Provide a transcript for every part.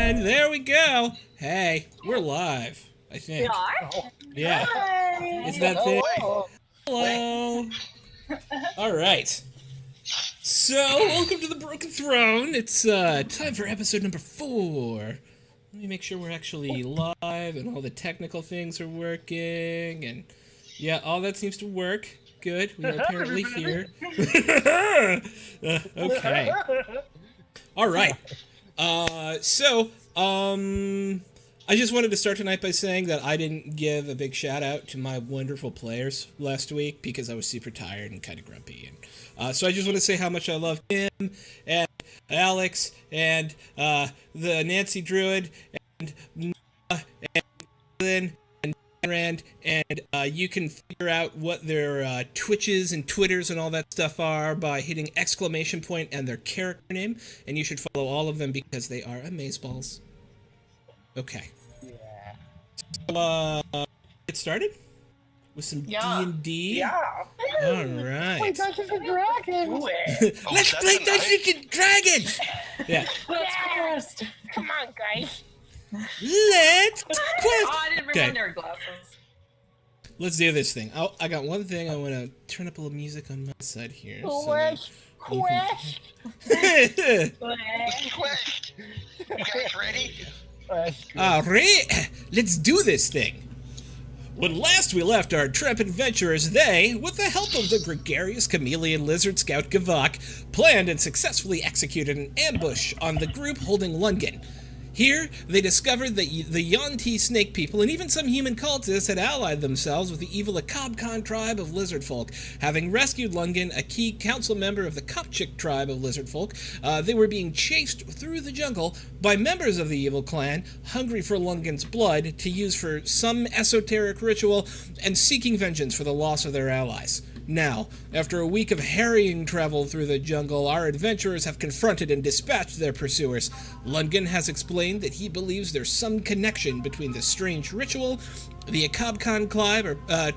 And there we go. Hey, we're live, I think. We are? Yeah. Hi. Is that thing? Wait. Hello. All right. So, welcome to the Broken Throne. It's time for episode number 4. Let me make sure we're actually live and all the technical things are working. And yeah, all that seems to work. Good. We are apparently here. Okay. All right. I just wanted to start tonight by saying that I didn't give a big shout out to my wonderful players last week because I was super tired and kind of grumpy. And so I just want to say how much I love Tim and Alex and the Nancy Druid and Noah and Lynn and Rand, and you can figure out what their Twitches and Twitters and all that stuff are by hitting exclamation point and their character name, and you should follow all of them because they are amazeballs. Okay. Yeah. So, get started with some D&D. Yeah. All right. Wait, Dungeons and Dragons. Let's play Dungeons and Dragons. Yeah. Let's quest. Come on, guys. Let's quest. Oh, I didn't bring my Okay. nerd glasses. Let's do this thing. I got one thing. I want to turn up a little music on my side here. Quest. Quest. Quest. You guys ready? All right, let's do this thing. When last we left our intrepid adventurers, they, with the help of the gregarious chameleon lizard scout Gavok, planned and successfully executed an ambush on the group holding Lungen. Here, they discovered that the Yonti snake people and even some human cultists had allied themselves with the evil Akabkan tribe of lizard folk. Having rescued Lungen, a key council member of the Kopchik tribe of lizard folk, they were being chased through the jungle by members of the evil clan, hungry for Lungen's blood to use for some esoteric ritual and seeking vengeance for the loss of their allies. Now, after a week of harrying travel through the jungle, our adventurers have confronted and dispatched their pursuers. Lungen has explained that he believes there's some connection between the strange ritual the Akabkan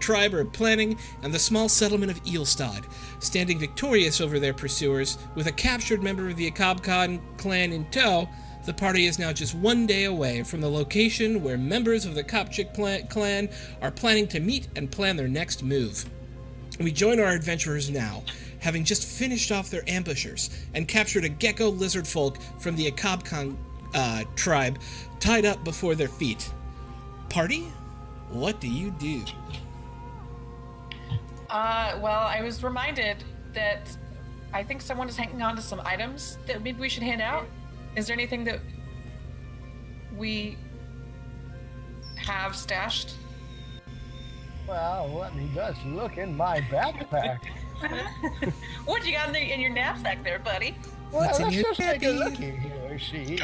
tribe are planning and the small settlement of Eelstad. Standing victorious over their pursuers, with a captured member of the Akabkan clan in tow, the party is now just one day away from the location where members of the Kopchik clan are planning to meet and plan their next move. We join our adventurers now, having just finished off their ambushers and captured a gecko lizard folk from the Akabkan tribe tied up before their feet. Party, what do you do? Well, I was reminded that I think someone is hanging on to some items that maybe we should hand out. Is there anything that we have stashed? Well, let me just look in my backpack. What you got in your knapsack there, buddy? Well, What's in let's your just take a baggie? look here. See.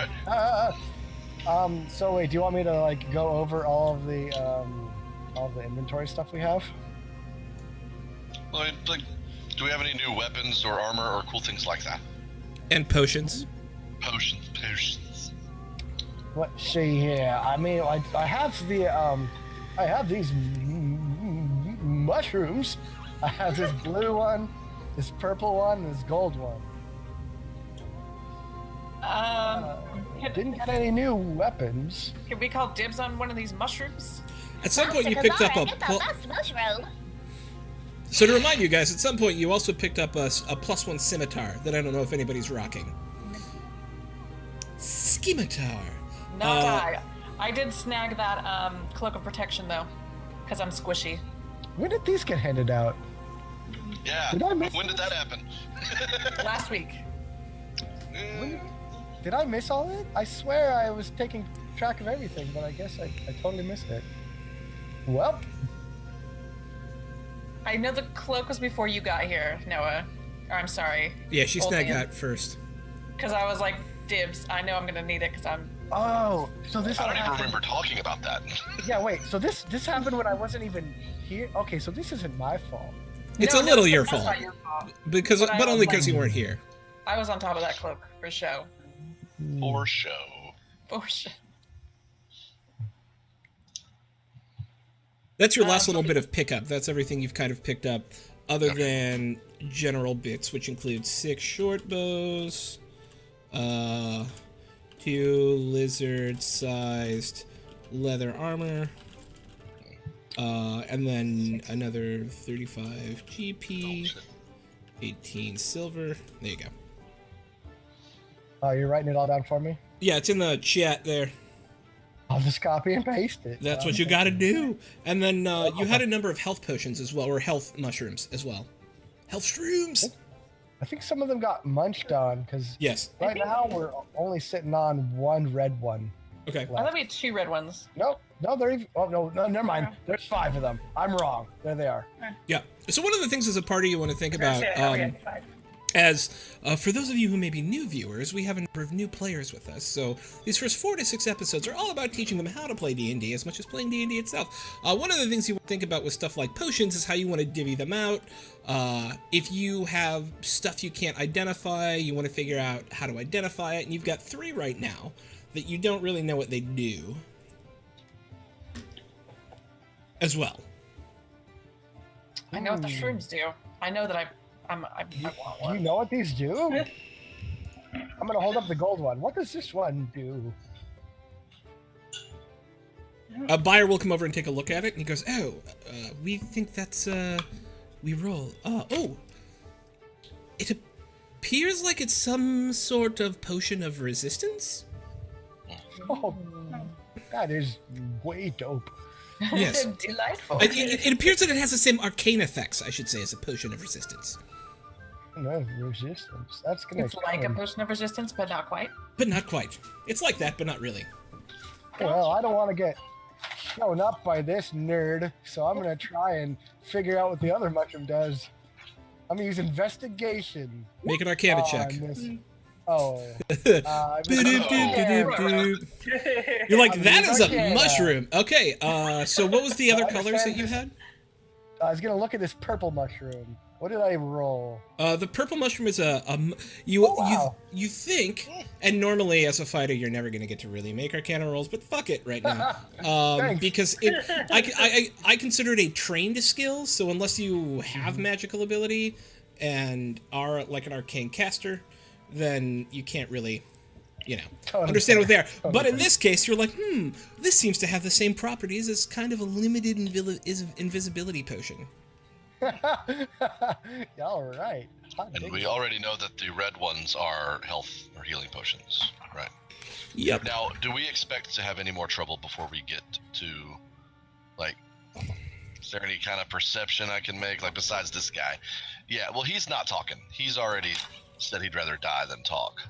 So wait, do you want me to like go over all of the inventory stuff we have? Like, do we have any new weapons or armor or cool things like that? And potions. Potions. Let's see here. I mean, I have I have these mushrooms. I have this blue one, this purple one, and this gold one. Didn't get any new weapons. Can we call dibs on one of these mushrooms? At some point you picked up So to remind you guys, at some point you also picked up a +1 scimitar that I don't know if anybody's rocking. Scimitar. No, I did snag that cloak of protection though, because I'm squishy. When did these get handed out? Yeah. Did I miss When did that happen? Last week. Did I miss all of it? I swear I was taking track of everything, but I guess I totally missed it. Well, I know the cloak was before you got here, Noah. Or I'm sorry. Yeah, she Old snagged man. that first. Because I was like, dibs. I know I'm gonna need it because I'm. oh, so this I all don't even happened. remember talking about that. Yeah, wait. So this happened when I wasn't even here. Okay, so this isn't my fault. It's No, a little that's your not fault. your fault. Because, But I but was only like- because you weren't here. I was on top of that cloak for show. For show. For show. That's your last little bit of pickup. That's everything you've kind of picked up, other than general bits, which include 6 short bows, 2 lizard-sized leather armor. And then another 35 GP, 18 silver. There you go. Oh, you're writing it all down for me? Yeah, it's in the chat there. I'll just copy and paste it. That's what you got to do. And then you had a number of health potions as well, or health mushrooms as well. Health shrooms. I think some of them got munched on because Yes. right now we're only sitting on 1 red one. Okay. I thought we had 2 red ones. Nope. No, they're even. Oh, no, never mind. There's 5 of them. I'm wrong. There they are. Yeah. So one of the things as a party you want to think about, Okay. for those of you who may be new viewers, we have a number of new players with us. So these first 4 to 6 episodes are all about teaching them how to play D&D as much as playing D&D itself. One of the things you want to think about with stuff like potions is how you want to divvy them out. If you have stuff you can't identify, you want to figure out how to identify it, and you've got 3 right now that you don't really know what they do as well. I know what the shrooms do. I know that I want You one. know what these do? I'm gonna hold up the gold one. What does this one do? A buyer will come over and take a look at it, and he goes, we think that's, we roll. It appears like it's some sort of potion of resistance? Oh, that is way dope. Yes. Delightful. It appears that it has the same arcane effects, I should say, as a potion of resistance. No resistance. That's gonna. It's like a potion of resistance, but not quite. But not quite. It's like that, but not really. Well, I don't want to get shown up by this nerd, so I'm gonna try and figure out what the other mushroom does. I'm gonna use investigation. Make an arcana check. on this. Oh. You're like, that is a Arcana. mushroom. Okay, so what was the other colors that you had? I was gonna look at this purple mushroom. What did I roll? The purple mushroom is wow. you think, and normally as a fighter you're never gonna get to really make arcana rolls, but fuck it right now, Thanks. because I consider it a trained skill. So unless you have magical ability and are like an arcane caster, then you can't really, Totally understand what they are. fair. But in this case, you're like, this seems to have the same properties as kind of a limited invisibility potion. All right. And we already know that the red ones are health or healing potions, right? Yep. Now, do we expect to have any more trouble before we get to, like, is there any kind of perception I can make, like, besides this guy? Yeah, well, he's not talking. He's already said he'd rather die than talk.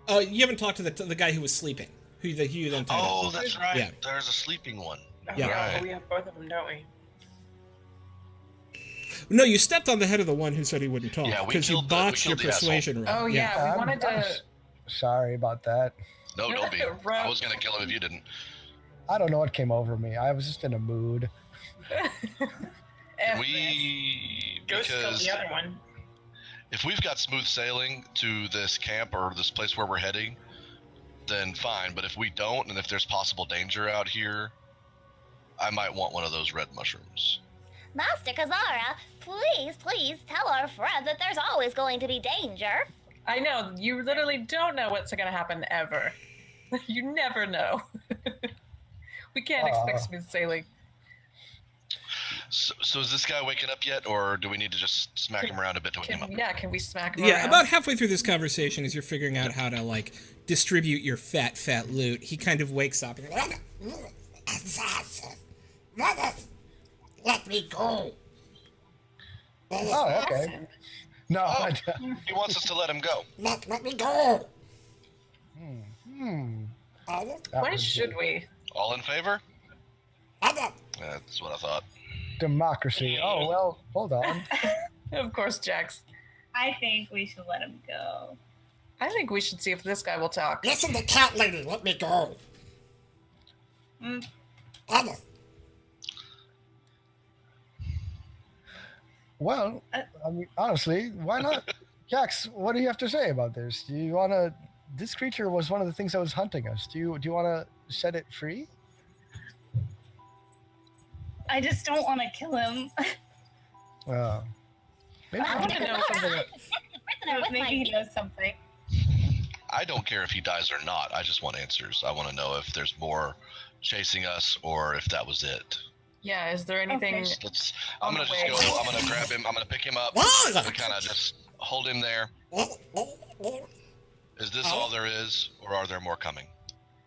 You haven't talked to the guy who was sleeping, who you then tied up. Oh, that's right. Yeah. There's a sleeping one. Yeah. Right. We have both of them, don't we? No, you stepped on the head of the one who said he wouldn't talk Yeah, we because you killed botched the your persuasion roll. Oh yeah, we I'm- wanted I'm to. Sorry about that. No, don't be. Right. I was gonna kill him if you didn't. I don't know what came over me. I was just in a mood. Ghost killed Because the other one. if we've got smooth sailing to this camp or this place where we're heading, then fine. But if we don't, and if there's possible danger out here, I might want one of those red mushrooms. Master Kazara, please tell our friend that there's always going to be danger. I know you literally don't know what's going to happen ever. You never know. We can't expect smooth sailing. So is this guy waking up yet, or do we need to just smack him around a bit to wake him up? Can we smack him Yeah, around? about halfway through this conversation, as you're figuring out how to like distribute your fat loot, he kind of wakes up and Let me go. Oh, okay. No, Oh, he wants us to let him go. Let me go. Why should we? All in favor? That's what I thought. democracy. Oh, well, hold on. Of course, Jax. I think we should let him go. I think we should see if this guy will talk. Listen to cat lady. Let me go. Anna. Well, I mean, honestly, why not? Jax, what do you have to say about this? Do you want to... This creature was one of the things that was hunting us. Do you want to set it free? I just don't want to kill him. Maybe I want to know something. Prisoner with my Maybe he knows something. I don't care if he dies or not. I just want answers. I want to know if there's more chasing us or if that was it. Yeah, is there anything? Okay. I'm gonna just go. I'm gonna grab him. I'm gonna pick him up What? and kind of just hold him there. Is this all there is, or are there more coming?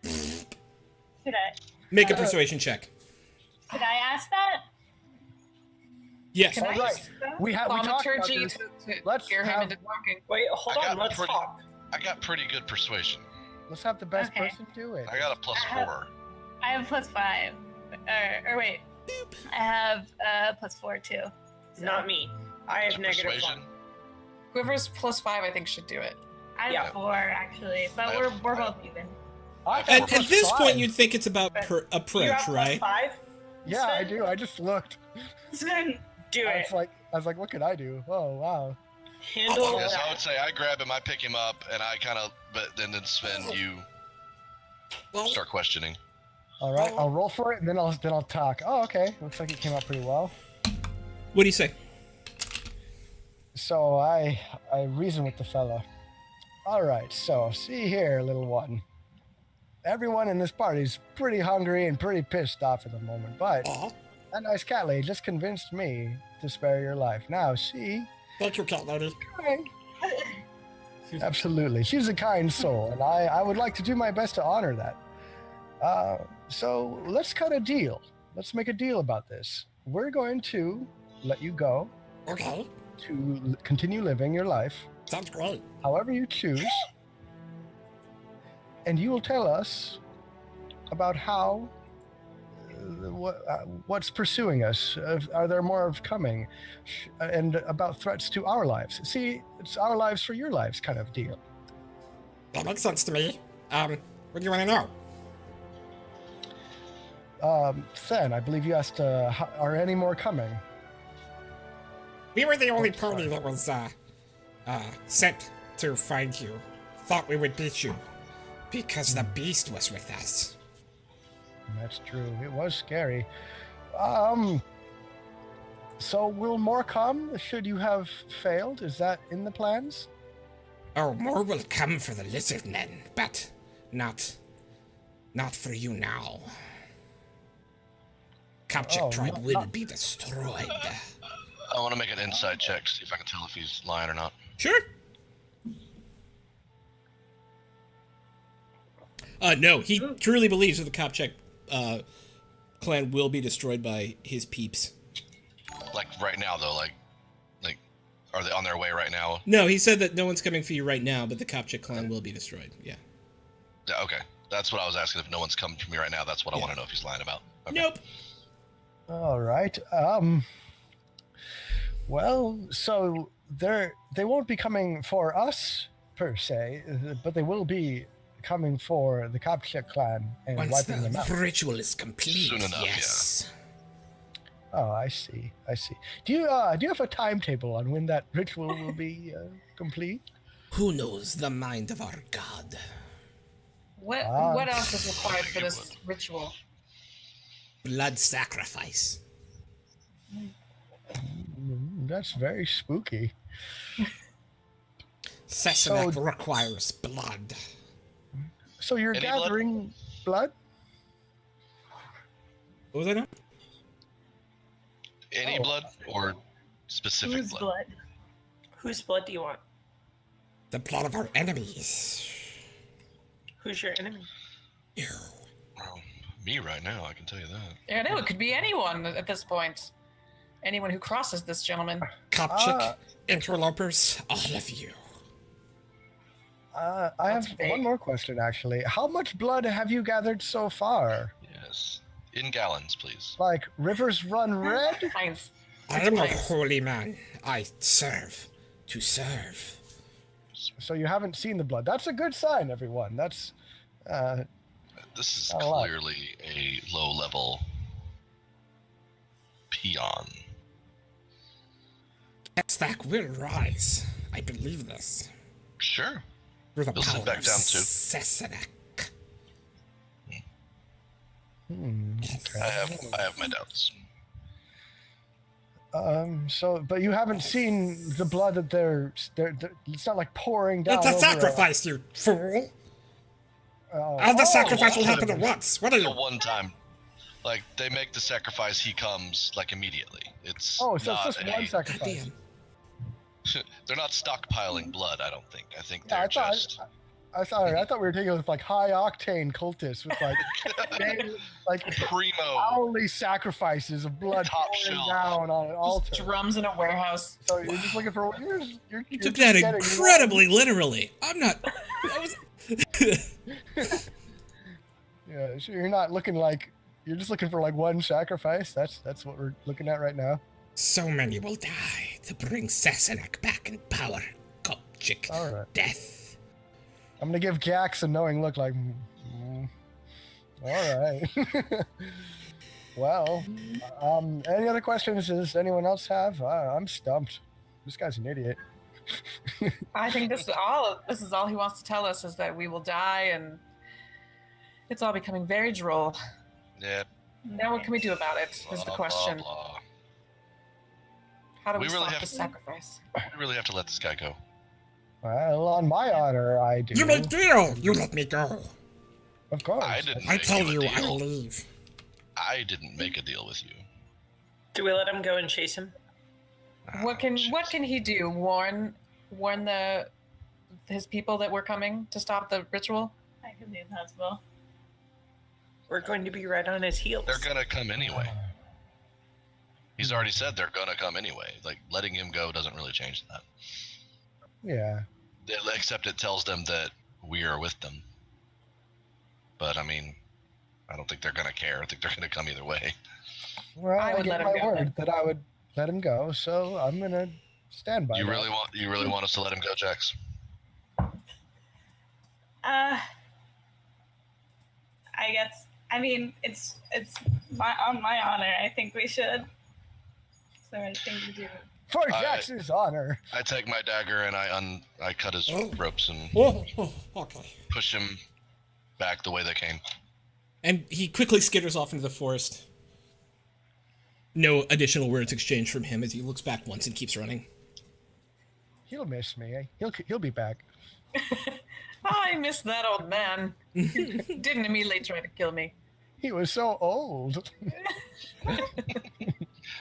Should I Make a persuasion check. ask that? Yes. Can I All right. use We talked about thaumaturgy this. to Let's scare him have- into talking? Wait, hold I on. got Let's pretty- talk. I got pretty good persuasion. Let's have the best Okay. person do it. I got a +4. I have +5. Or wait. I have +4 too. So Not me. I have Persuasion. -1. Whoever's +5, I think, should do it. I have Yeah. 4 actually, but I we're have- both even. I At- have At plus this point, 5. you'd think it's about You approach, have right? +5? Yeah, I Sven? do. I just looked. Sven, Do I it. was like, what could I do? Oh wow. Handle Yes, I that. would say I grab him, I pick him up, and I kind of. But then Sven, you start questioning. All right, I'll roll for it, and then I'll talk. Oh, okay. Looks like it came out pretty well. What do you say? So I reason with the fella. All right, so see here, little one. Everyone in this party's pretty hungry and pretty pissed off at the moment, but Oh, that nice cat lady just convinced me to spare your life. Now, see, thank you, cat lady. absolutely, she's a kind soul, and I would like to do my best to honor that. So let's cut a deal. Let's make a deal about this. We're going to let you go Okay, to continue living your life sounds great. however you choose, and you will tell us about how what's pursuing us. Are there more of coming, and about threats to our lives? See, it's our lives for your lives kind of deal. That makes sense to me. What do you want to know? Sen, I believe you asked, are any more coming? We were the only party that was sent to find you. Thought we would beat you because the beast was with us. That's true. It was scary. So will more come should you have failed? Is that in the plans? Oh, more will come for the lizard men, but not for you now. Kopchak Oh, tribe not- will not- be destroyed. I want to make an insight check to see if I can tell if he's lying or not. Sure. No, he truly believes that the Kopchak clan will be destroyed by his peeps. Like right now, though, like, are they on their way right now? No, he said that no one's coming for you right now, but the Kopchak clan will be destroyed. Yeah. Yeah, okay. That's what I was asking. If no one's coming for me right now, that's what I Yeah. want to know if he's lying about. Okay. Nope. All right. Well, so they won't be coming for us per se, but they will be coming for the Kopchak clan and Once wiping them out. the ritual is complete, Soon enough, yes. Oh, I see. Do you have a timetable on when that ritual will be complete? Who knows the mind of our god? What Ah. What else is required for this ritual? Blood sacrifice. That's very spooky. Sassenach So- requires blood. So you're Any blood? gathering blood? What was that? Now? Any Oh. blood or specific whose blood? blood? Whose blood do you want? The blood of our enemies. Who's your enemy? Ew. Well, me right now, I can tell you that. I know it could be anyone at this point. Anyone who crosses this gentleman. Kopchak, interlopers, all of you. I That's have big. one more question, actually. How much blood have you gathered so far? Yes. In gallons, please. Like rivers run red? Kinds. I am a Nice. holy man. I serve to serve. So you haven't seen the blood. That's a good sign, everyone. That's This is Not a lot. clearly a low-level peon. Stack will rise. I believe this. Sure. Through the He'll sit power back of down, too. Sassenach. okay. I have my doubts. But you haven't seen the blood that they're it's not like pouring down. It's a over sacrifice, you fool! Oh, All the sacrifice will oh. happen at once. What are It's you? a one time. Like they make the sacrifice, he comes like immediately. It's so it's not just one sacrifice. Goddamn. They're not stockpiling blood. I don't think. I think Yeah, they're just. I thought we were taking it with like high octane cultists with like Primo. hourly sacrifices of blood Top pouring shelf. down on an altar. Drums in a warehouse. So you're just looking for you're You took just that getting incredibly literally. I'm not. That was. Yeah, so you're not looking like you're just looking for like one sacrifice. That's what we're looking at right now. So many will die to bring Sassenach back in power. Kopchik. All right. Death. I'm gonna give Gax a knowing look like. All right. Well, any other questions? Does anyone else have? I'm stumped. This guy's an idiot. I think this is all he wants to tell us is that we will die, and it's all becoming very droll. Yeah. Now what can we do about it? Is the blah, question. blah, blah. How do we, We really stop have- the sacrifice? We really have to let this guy go. Well, on my honor, I do. You make deal. You let me go. Of course. I didn't. I make tell a you, deal. I'll leave. I didn't make a deal with you. Do we let him go and chase him? What can he do? Warn his people that we're coming to stop the ritual? I can do that as well. We're going to be right on his heels. They're gonna come anyway. He's already said they're gonna come anyway. Like letting him go doesn't really change that. Yeah. Except it tells them that we are with them. But I mean, I don't think they're gonna care. I think they're gonna come either way. Well, I I would gave let him my go, word then. that I would let him go, so I'm gonna stand by You that. really want us to let him go, Jax? I guess. I mean, it's on my honor. I think we should. Is there anything to do? For Jackson's honor. I take my dagger and I cut his ropes and Okay. push him back the way they came. And he quickly skitters off into the forest. No additional words exchanged from him as he looks back once and keeps running. He'll miss me. He'll be back. I miss that old man. Didn't immediately try to kill me. He was so old.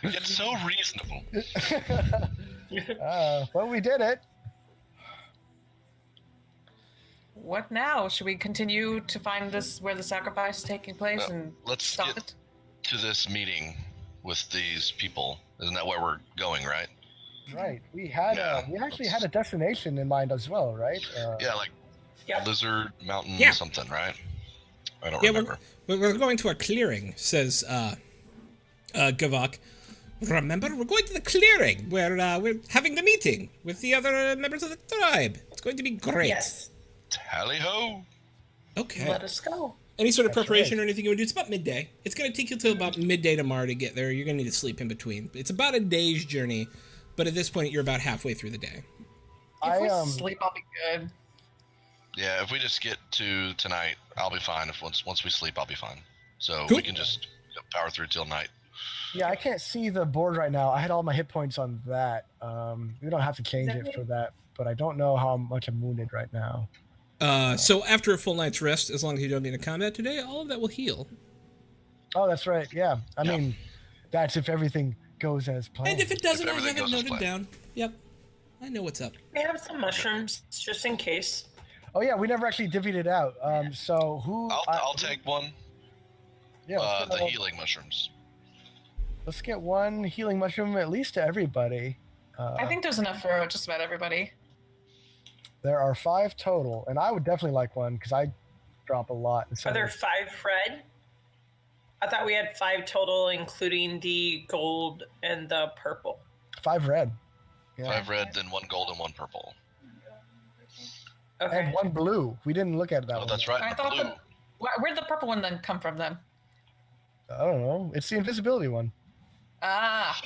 Yet so reasonable. Well, we did it. What now? Should we continue to find this where the sacrifice is taking place Well, and let's stop get it? to this meeting with these people. Isn't that where we're going, right? Right. We actually had a destination in mind as well, right? Yeah, like Yep. Lizard Mountain Yeah. something, right? I don't Yeah, remember. we're going to a clearing, says Gavok. Remember, we're going to the clearing where we're having the meeting with the other members of the tribe. It's going to be great. Yes. Tally ho! Okay. Let us go. Any sort of That's preparation right. or anything you want to do? It's about midday. It's going to take you till about midday tomorrow to get there. You're going to need to sleep in between. It's about a day's journey, but at this point, you're about halfway through the day. If we I sleep, I'll be good. Yeah, if we just get to tonight, I'll be fine. If once we sleep, I'll be fine. So Cool. we can just power through till night. Yeah, I can't see the board right now. I had all my hit points on that. We don't have to change it for that, but I don't know how much I'm wounded right now. So after a full night's rest, as long as you don't need a combat today, all of that will heal. Oh, that's right. Yeah. I Yeah. mean, that's if everything goes as planned. And if it doesn't, I have everything it goes as noted planned. down. Yep. I know what's up. We have some mushrooms just in case. Oh yeah, we never actually divvied it out. So who? I'll take one. Yeah, let's, The get, healing mushrooms. let's get one healing mushroom at least to everybody. I think there's enough for just about everybody. There are 5 total, and I would definitely like one because I drop a lot. Are there 5 red? I thought we had 5 total, including the gold and the purple. 5 red. Yeah. 5 red, then 1 gold and 1 purple. Okay. And 1 blue. We didn't look at that Oh, one. that's right. I the thought blue. where'd the purple one then come from then? I don't know. It's the invisibility one. Ah,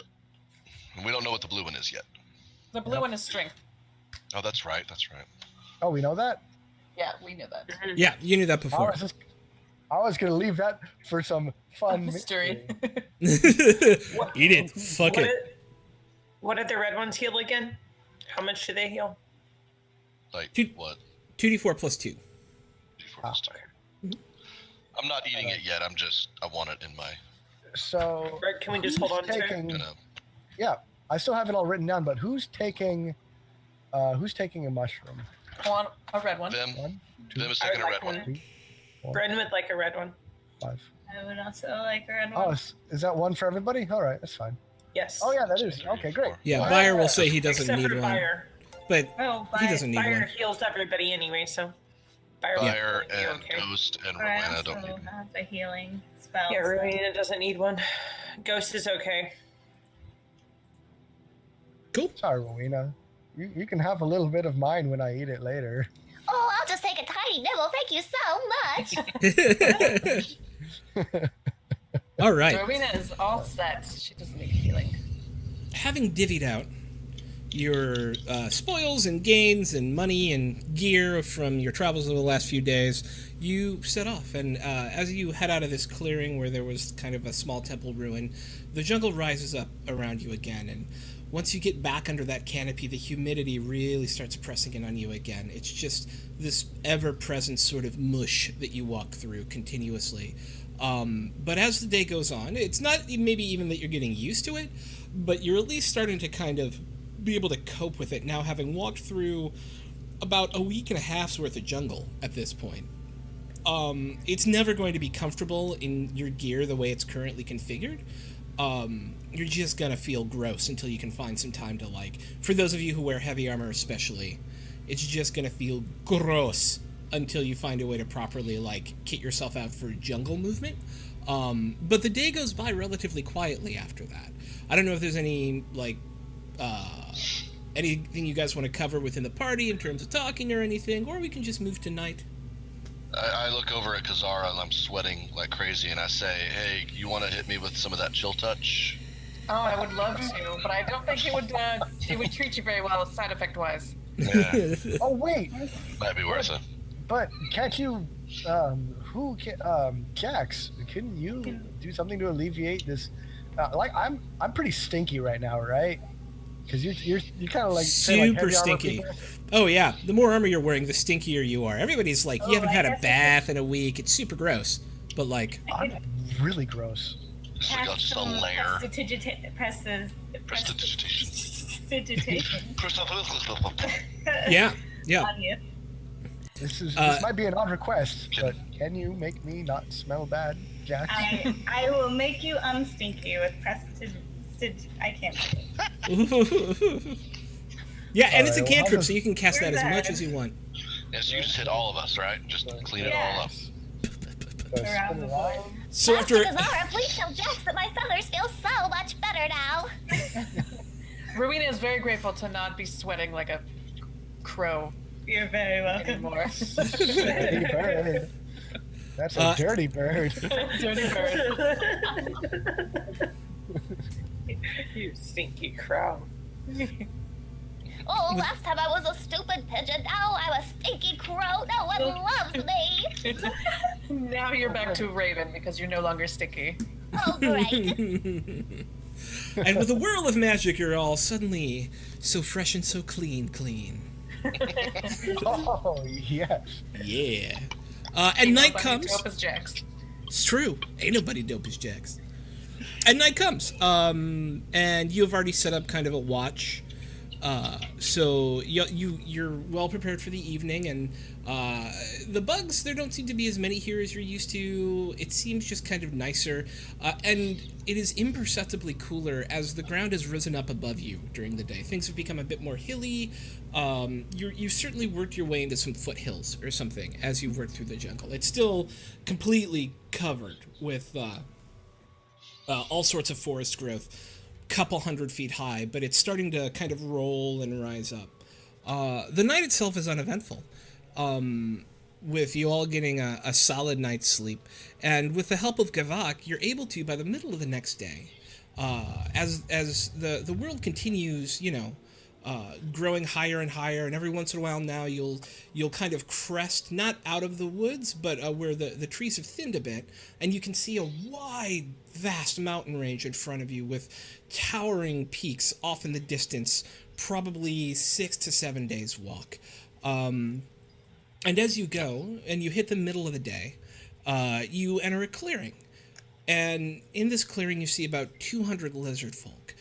We don't know what the blue one is yet. the blue one is strength. Oh, that's right. That's right. Oh, we know that? Yeah, we knew that. Yeah, you knew that I before. was going to leave that for some fun Mystery. Eat it. Fuck What it. What did the red ones heal again? How much do they heal? Like Two- what? 2d4 plus 2. I'm not eating it yet. I want it in my. So Right, can we just who's hold on to it? taking, You know, Yeah, I still have it all written down, but who's taking a mushroom? I want a red one. Them. One, Them is I taking a would red like one. one. four, Bren would like a red one. 5. I would also like a red Oh, one. is that one for everybody? All right, that's fine. Yes. Oh yeah, that Two, is. three, Okay, great. four. Yeah, Wow. Buyer will say he doesn't Except need for one. Fire. But Oh, he doesn't need Fire one. heals everybody anyway, so. Fire Fire will be and okay. Ghost and But I Rowena also don't need one. have a healing spell. Yeah, so- Rowena doesn't need one. Ghost is okay. Cool. Sorry, Rowena. You can have a little bit of mine when I eat it later. Oh, I'll just take a tiny nibble. Thank you so much. All right. Rowena is all set. She doesn't need healing. Having divvied out your spoils and gains and money and gear from your travels over the last few days, you set off. And as you head out of this clearing where there was kind of a small temple ruin, the jungle rises up around you again. And once you get back under that canopy, the humidity really starts pressing in on you again. It's just this ever-present sort of mush that you walk through continuously. But as the day goes on, it's not maybe even that you're getting used to it, but you're at least starting to kind of be able to cope with it now, having walked through about a week and a half's worth of jungle at this point. It's never going to be comfortable in your gear the way it's currently configured. You're just gonna feel gross until you can find some time to, like, for those of you who wear heavy armor especially, it's just gonna feel gross until you find a way to properly, like, kit yourself out for jungle movement. But the day goes by relatively quietly after that. I don't know if there's any, like, anything you guys want to cover within the party in terms of talking or anything, or we can just move to night. I look over at Kazara and I'm sweating like crazy, and I say, "Hey, you want to hit me with some of that chill touch?" Oh, I would love to, but I don't think it would treat you very well side effect wise. Yeah, Oh wait, might be worth it. but can't you? Jax, can you do something to alleviate this? Like I'm pretty stinky right now, right? Because you're kind of like say, like, Super heavy armor stinky. people. Oh yeah, the more armor you're wearing, the stinkier you are. Everybody's like, you haven't I had a guess I bath in a week. It's super gross. But like, I'm really gross. It's like just a layer. Prestidigitation yeah, yeah. on you. This Uh, might be an odd request, but can you make me not smell bad, Jax? I will make you unstinky with I can't. Yeah, and it's a Alright, well, cantrip, I'll so you can cast that as Where's much that? as you want. Yeah, so you just hit all of us, right? Just clean it all up. So Around spin the it board. around. So Master after Kazara, please tell Jax that my feathers feel so much better now. Rowena is very grateful to not be sweating like a crow You're very welcome. anymore. Dirty bird. That's a dirty bird. Dirty bird. You stinky crow. Oh, last time I was a stupid pigeon. Now I'm a stinky crow. No one loves me. Now you're back to Raven because you're no longer sticky. Oh, great. and with a whirl of magic, you're all suddenly so fresh and so clean. Oh yes. Yeah. And night Nobody comes. dope as Jax. It's true. Ain't nobody dope as Jax. And night comes. And you have already set up kind of a watch. So you're well prepared for the evening, and the bugs, there don't seem to be as many here as you're used to. It seems just kind of nicer, and it is imperceptibly cooler as the ground has risen up above you during the day. Things have become a bit more hilly. You've certainly worked your way into some foothills or something as you've worked through the jungle. It's still completely covered with all sorts of forest growth, couple 100 feet high, but it's starting to kind of roll and rise up. The night itself is uneventful, with you all getting a solid night's sleep, and with the help of Gavak, you're able to, by the middle of the next day, as the world continues, growing higher and higher, and every once in a while now you'll kind of crest, not out of the woods, but where the trees have thinned a bit, and you can see a wide, vast mountain range in front of you with towering peaks off in the distance, probably 6 to 7 days walk. And as you go, and you hit the middle of the day, you enter a clearing. And in this clearing, you see about 200 lizard folk.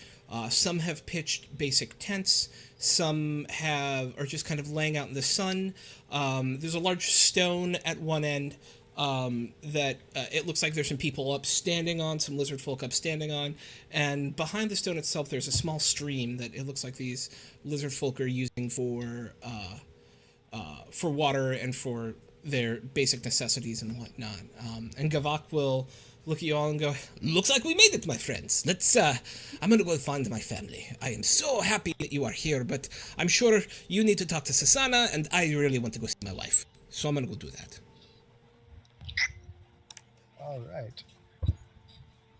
Some have pitched basic tents. Some are just kind of laying out in the sun. There's a large stone at one end that it looks like there's some people upstanding on, some lizard folk upstanding on. And behind the stone itself, there's a small stream that it looks like these lizard folk are using for water and for their basic necessities and whatnot. And Gavak will look at you all and go, "Looks like we made it, my friends. Let's, I'm gonna go find my family. I am so happy that you are here, but I'm sure you need to talk to Sasana, and I really want to go see my wife. So I'm gonna go do that." All right.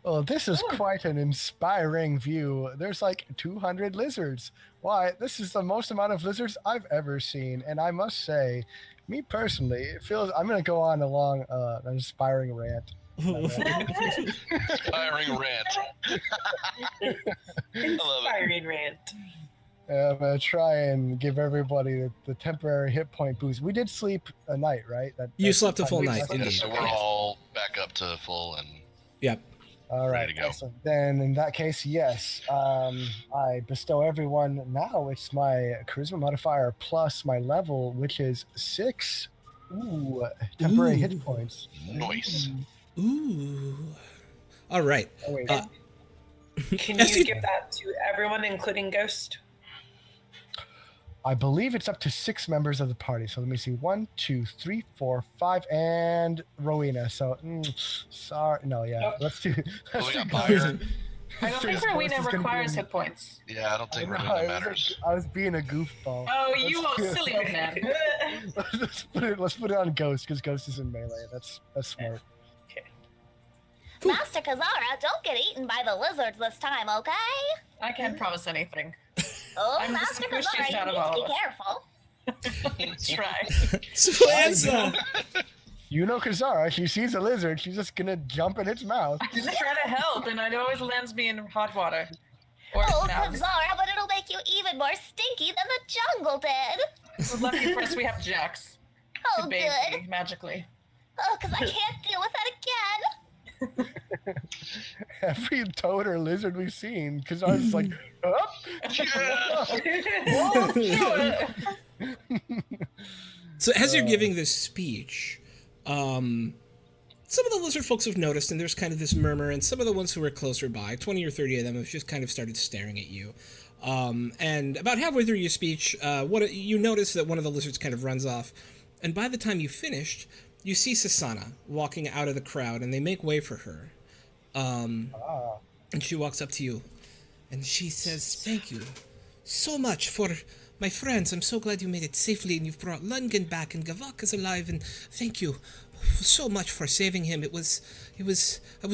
Well, this is quite an inspiring view. There's like 200 lizards. Why, this is the most amount of lizards I've ever seen. And I must say, me personally, it feels I'm going to go on along an inspiring rant. Inspiring rant. I love it. Inspiring rant. I'm going to try and give everybody the temporary hit point boost. We did sleep a night, right? You slept a full night, Yeah, indeed. so we're all back up to full and Yep. All right. ready to go. Excellent. Then in that case, yes, I bestow everyone. Now it's my charisma modifier plus my level, which is 6. Ooh, temporary hit points. Nice. Ooh. All right. Oh, wait. Can Yes, you you- give that to everyone, including Ghost? I believe it's up to 6 members of the party. So let me see. 1, 2, 3, 4, 5, and Rowena. So, sorry. No, yeah. Nope. Let's do. Well, Let's we do got Byron. I don't think Ghost Rowena is gonna be requires in- hit points. Yeah, I don't think I know, Rowena matters. I was being a goofball. Oh, you Let's old do- silly old man. let's put it on Ghost because Ghost is in melee. That's smart. Master Kazara, don't get eaten by the lizards this time, okay? I can't promise anything. Oh, I'm the Master squishiest Kazara, out you of need all to of be us. careful. Try. So as You know Kazara, she sees a lizard, she's just gonna jump in its mouth. I just try to help, and it always lands me in hot water. Or Oh, now. Kazara, but it'll make you even more stinky than the jungle did. We're lucky for us we have Jax Oh, to bathe good. me magically. Oh, because I can't deal with that again. Every toad or lizard we've seen, Kazara's like, up. So as you're giving this speech, some of the lizard folks have noticed, and there's kind of this murmur, and some of the ones who are closer by, 20 or 30 of them, have just kind of started staring at you. And about halfway through your speech, you notice that one of the lizards kind of runs off, and by the time you finished, you see Sasana walking out of the crowd, and they make way for her. And she walks up to you, and she says, "Thank you so much for my friends. I'm so glad you made it safely, and you've brought Lungen back, and Gavak is alive, and thank you so much for saving him. I was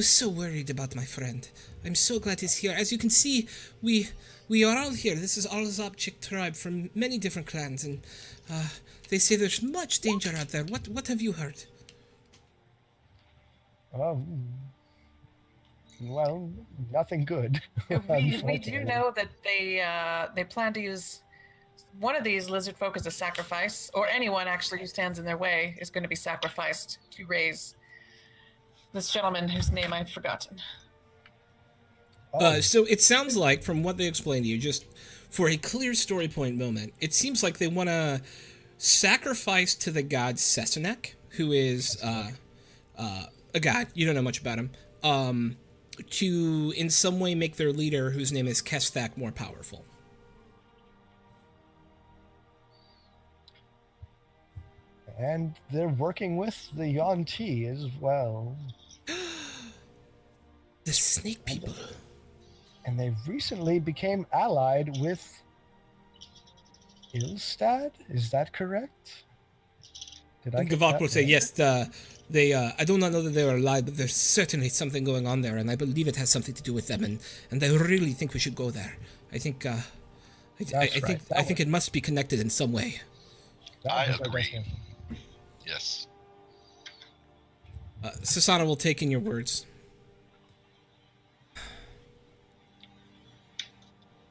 so worried about my friend. I'm so glad he's here. As you can see, we are all here. This is all Zopchik tribe from many different clans, and they say there's much danger out there. What have you heard?" Well, nothing good. We do know that they plan to use one of these lizard folk as a sacrifice, or anyone actually who stands in their way is going to be sacrificed to raise this gentleman whose name I've forgotten. So it sounds like, from what they explained to you, just for a clear story point moment, it seems like they want to sacrifice to the god Sesenek, who is a god. You don't know much about him. To in some way make their leader, whose name is Kesthak, more powerful. And they're working with the Yuan-Ti as well. The snake people. And they recently became allied with Ilstad? Is that correct? Did I get Gavak that will say, right? yes, they, I do not know that they are alive, but there's certainly something going on there, and I believe it has something to do with them, and I really think we should go there. I think I think it must be connected in some way. I agree. Yes. Sasana will take in your words.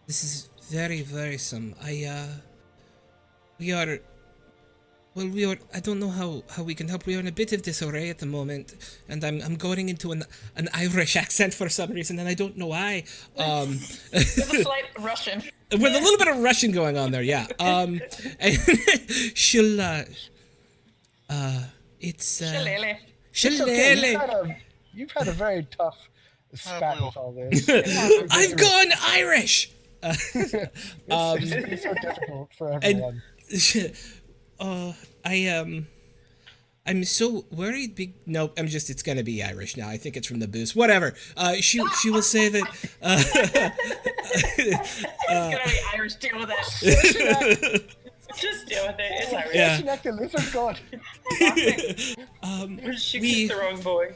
This is very worrisome. We are, I don't know how we can help. We are in a bit of disarray at the moment, and I'm going into an Irish accent for some reason, and I don't know why. With a slight Russian. With a little bit of Russian going on there, yeah. And she'll, it's, Shillelagh. It's okay. Shillelagh. You've had a very tough spat with all this. I've gone Irish! It's so difficult for everyone. I'm so worried. Nope, it's gonna be Irish now. I think it's from the booze. Whatever. She will say that. It's gonna be Irish. Deal with it. Just deal with it. It's Irish. Yeah. The lizard god. She kissed the wrong boy.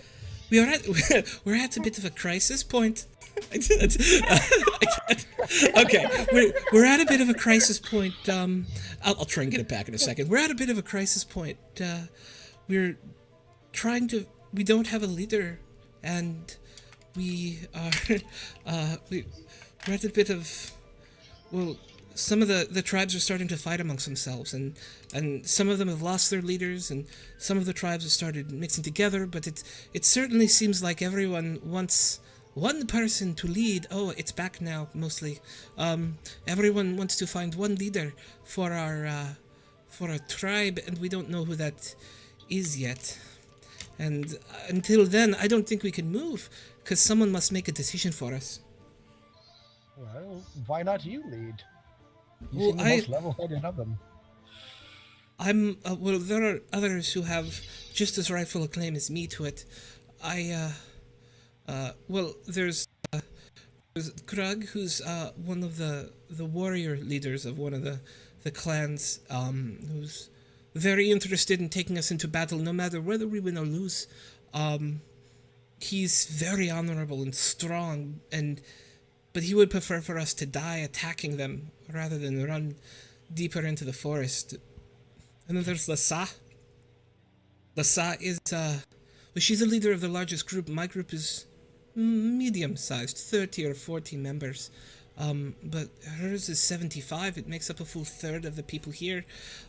We're at a bit of a crisis point. Okay, we're at a bit of a crisis point. I'll try and get it back in a second. We're at a bit of a crisis point. We don't have a leader, and we're at a bit of, some of the tribes are starting to fight amongst themselves, and some of them have lost their leaders, and some of the tribes have started mixing together, but it certainly seems like everyone wants one person to lead. Oh, it's back now, mostly. Everyone wants to find one leader for our tribe, and we don't know who that is yet. And until then, I don't think we can move, because someone must make a decision for us. Well, why not you lead? You Well, seem the most level-headed of them. There are others who have just as rightful a claim as me to it. There's Krug, who's one of the warrior leaders of one of the clans, who's very interested in taking us into battle, no matter whether we win or lose. He's very honorable and strong, but he would prefer for us to die attacking them rather than run deeper into the forest. And then there's Lassa. Lassa is, she's the leader of the largest group. My group is medium-sized, 30 or 40 members. But hers is 75. It makes up a full third of the people here.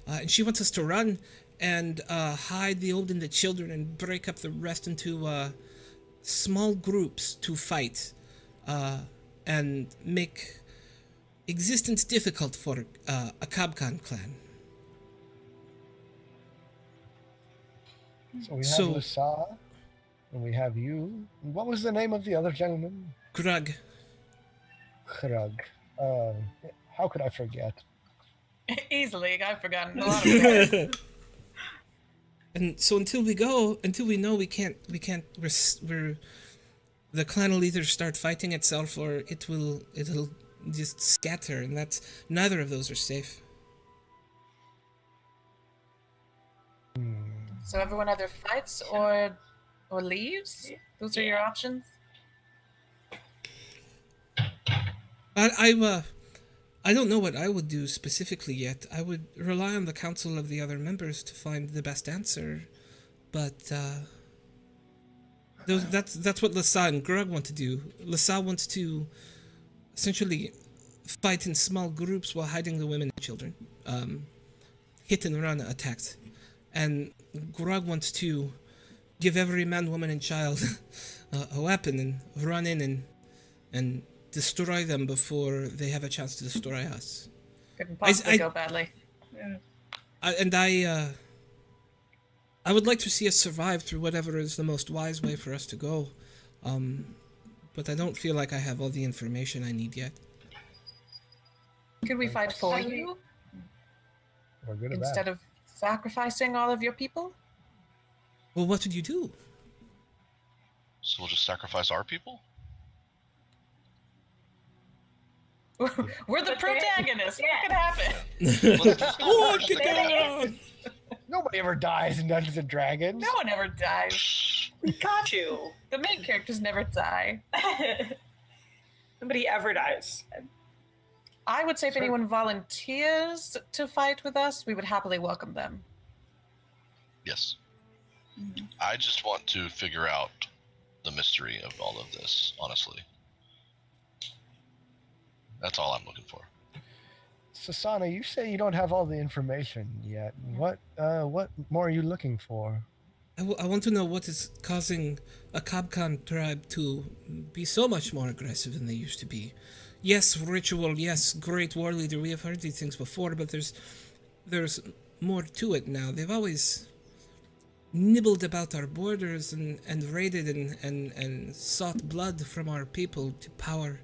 And she wants us to run and hide the old and the children and break up the rest into small groups to fight and make existence difficult for a Kabkan clan. So we have Lissa, and we have you. What was the name of the other gentleman? Krug. Krug. How could I forget? Easily, I've forgotten a lot of it. And so until we know the clan will either start fighting itself or it'll just scatter, and neither of those are safe. So everyone either fights or leaves? Those are your options? I don't know what I would do specifically yet. I would rely on the council of the other members to find the best answer, but that's what Lassa and Grug want to do. Lassa wants to essentially fight in small groups while hiding the women and children, hit and run attacks, and Grug wants to give every man, woman, and child a weapon and run in and destroy them before they have a chance to destroy us. Couldn't possibly go badly. I would like to see us survive through whatever is the most wise way for us to go. But I don't feel like I have all the information I need yet. Could we fight for you? Or good or bad. Instead of sacrificing all of your people? Well, what would you do? So we'll just sacrifice our people? We're the protagonists. What could happen? What could go wrong? Nobody ever dies in Dungeons and Dragons. No one ever dies. Pikachu. The main characters never die. Nobody ever dies. I would say if anyone volunteers to fight with us, we would happily welcome them. Yes. I just want to figure out the mystery of all of this, honestly. That's all I'm looking for. Sasana, you say you don't have all the information yet. What more are you looking for? I want to know what is causing a Kabkan tribe to be so much more aggressive than they used to be. Yes, ritual, yes, great war leader, we have heard these things before, but there's more to it now. They've always nibbled about our borders and raided and sought blood from our people to power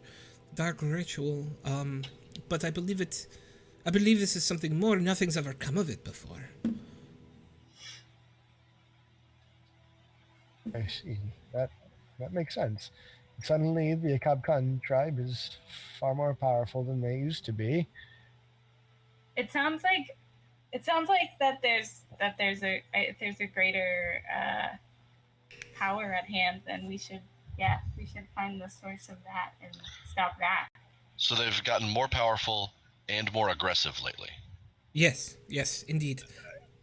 dark ritual. But I believe this is something more. Nothing's ever come of it before. I see. That makes sense. Suddenly, the Akab tribe is far more powerful than they used to be. It sounds like that there's a greater power at hand, and we should find the source of that and stop that. So they've gotten more powerful and more aggressive lately. Yes, indeed.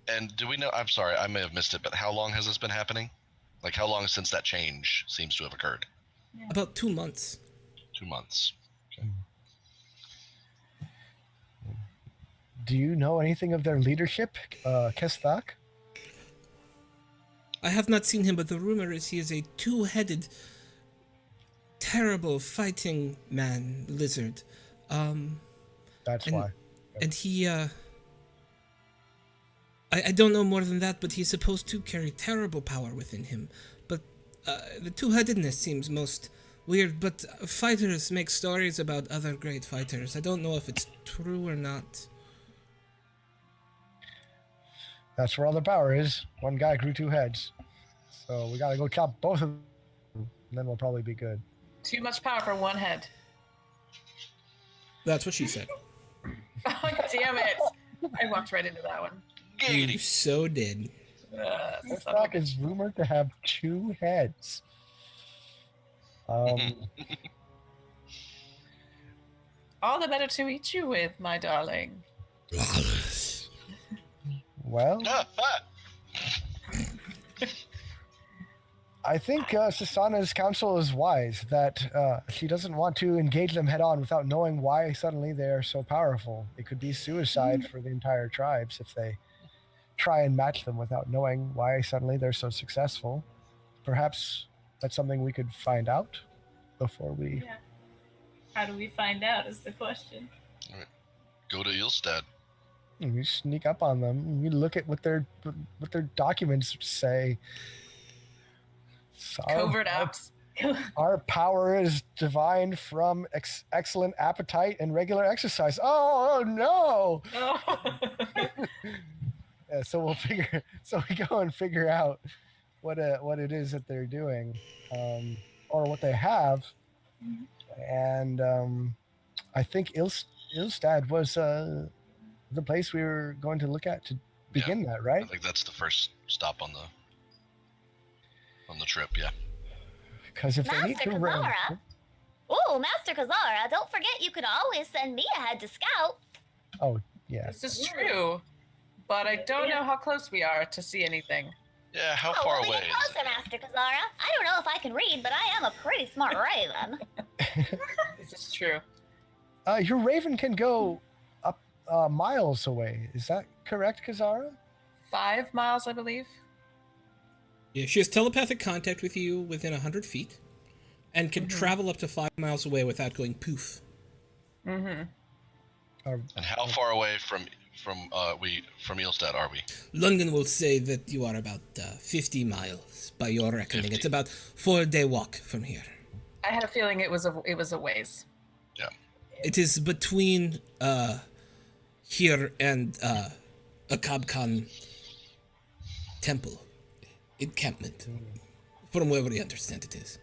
And do we know, I'm sorry, I may have missed it, but how long has this been happening? Like, how long since that change seems to have occurred? Yeah. About 2 months. 2 months. Okay. Do you know anything of their leadership, Kesthak? I have not seen him, but the rumor is he is a two-headed, terrible fighting man lizard. That's and, why. And he, I don't know more than that, but he's supposed to carry terrible power within him. But the two-headedness seems most weird, but fighters make stories about other great fighters. I don't know if it's true or not. That's where all the power is. One guy grew 2 heads. So we gotta go chop both of them, and then we'll probably be good. Too much power for one head. That's what she said. Oh, damn it. I walked right into that one. You so did. Kesthak is rumored to have 2 heads. All the better to meet you with, my darling. Well, I think Sasana's counsel is wise, that she doesn't want to engage them head on without knowing why suddenly they are so powerful. It could be suicide for the entire tribes if they try and match them without knowing why suddenly they're so successful. Perhaps that's something we could find out before we... Yeah. How do we find out is the question. Go to Ilstad. We sneak up on them. We look at what their documents say. So Covert apps. Our power is divine from excellent appetite and regular exercise. Oh no! Yeah, so we go and figure out what it is that they're doing, or what they have, and I think Ilstad was the place we were going to look at to begin that, right? I think that's the first stop on the trip, yeah. Because if they need Master to Kazara. Ooh, Master Kazara, don't forget you can always send me ahead to scout. Oh, yeah. This is true, but I don't know how close we are to see anything. Yeah, how Oh, far we'll away be is closer, it? Master Kazara. I don't know if I can read, but I am a pretty smart raven. This is true. Your raven can go up miles away. Is that correct, Kazara? 5 miles, I believe. Yeah, she has telepathic contact with you within 100 feet, and can travel up to 5 miles away without going poof. Mm-hmm. And how far away from Ilstad are we? London will say that you are about 50 miles by your reckoning. 50. It's about 4-day walk from here. I had a feeling it was a ways. Yeah. It is between here and a Kabkan temple encampment, from where we understand it is.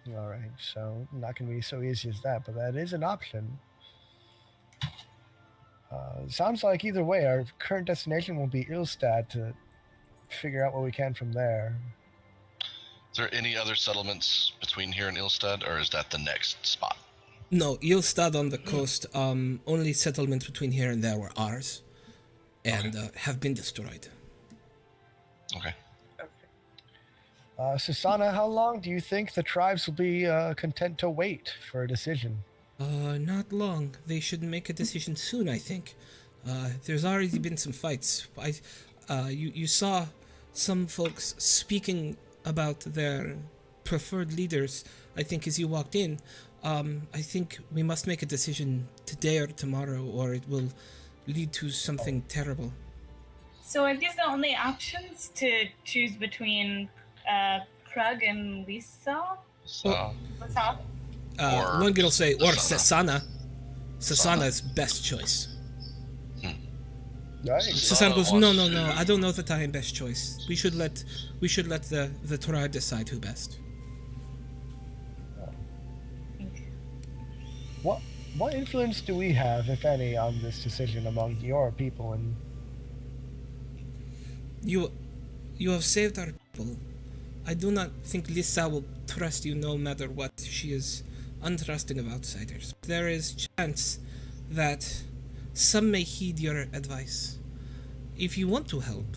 All right, so not going to be so easy as that, but that is an option. Sounds like either way, our current destination will be Ilstad to figure out what we can from there. Is there any other settlements between here and Ilstad, or is that the next spot? No, Ilstad on the coast, only settlements between here and there were ours, and have been destroyed. Okay. Susanna, how long do you think the tribes will be content to wait for a decision? Not long. They should make a decision soon, I think. There's already been some fights. You saw some folks speaking about their preferred leaders, I think, as you walked in. I think we must make a decision today or tomorrow, or it will lead to something terrible. So are these the only options to choose between Krug and Lisa? So, What's up? Or One will say, or Sasana. Sasana is best choice. Nice. Sasana goes, no, wants no, to- I don't know that I am best choice. We should let the tribe decide who best. What influence do we have, if any, on this decision among your people? And You have saved our people. I do not think Lisa will trust you no matter what. She is untrusting of outsiders. There is chance that some may heed your advice. If you want to help,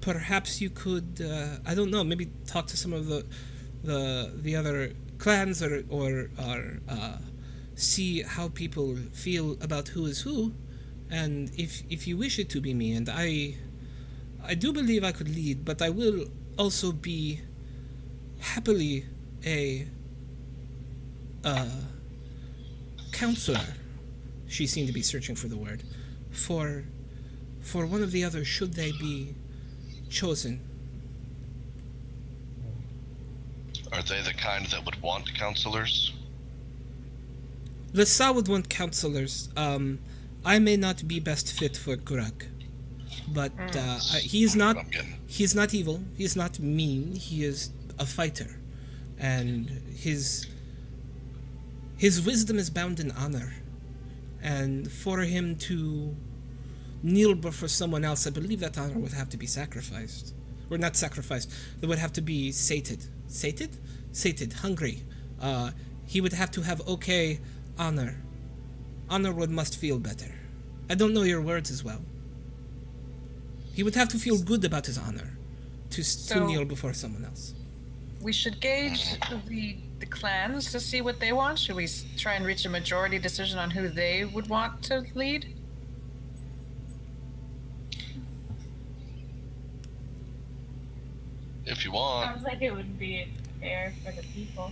perhaps you could, I don't know, maybe talk to some of the other clans or see how people feel about who is who, and if you wish it to be me, and I do believe I could lead, but I will also be happily a counselor. She seemed to be searching for the word for one of the others should they be chosen. Are they the kind that would want counselors? Lissa would want counselors. I may not be best fit for Gurak, but he's not. What I'm getting. He's not evil. He's not mean. He is a fighter, and his wisdom is bound in honor. And for him to kneel before someone else, I believe that honor would have to be sacrificed, or not sacrificed. It would have to be sated, hungry. He would have to have honor. Honor must feel better. I don't know your words as well. He would have to feel good about his honor to kneel before someone else. We should gauge the clans to see what they want. Should we try and reach a majority decision on who they would want to lead? If you want. Sounds like it would be fair for the people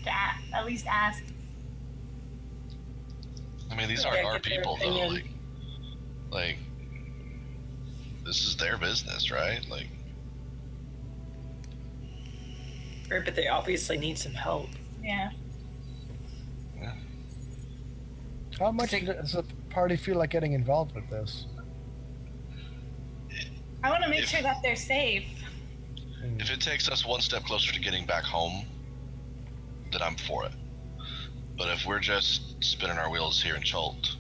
to at least ask. I mean, these Yeah, aren't our get their people, though. opinion. Like, this is their business, right? Like, Right, but they obviously need some help. Yeah. how much does the party feel like getting involved with this? I want to make sure that they're safe. if it takes us one step closer to getting back home, then I'm for it. But if we're just spinning our wheels here in Chult,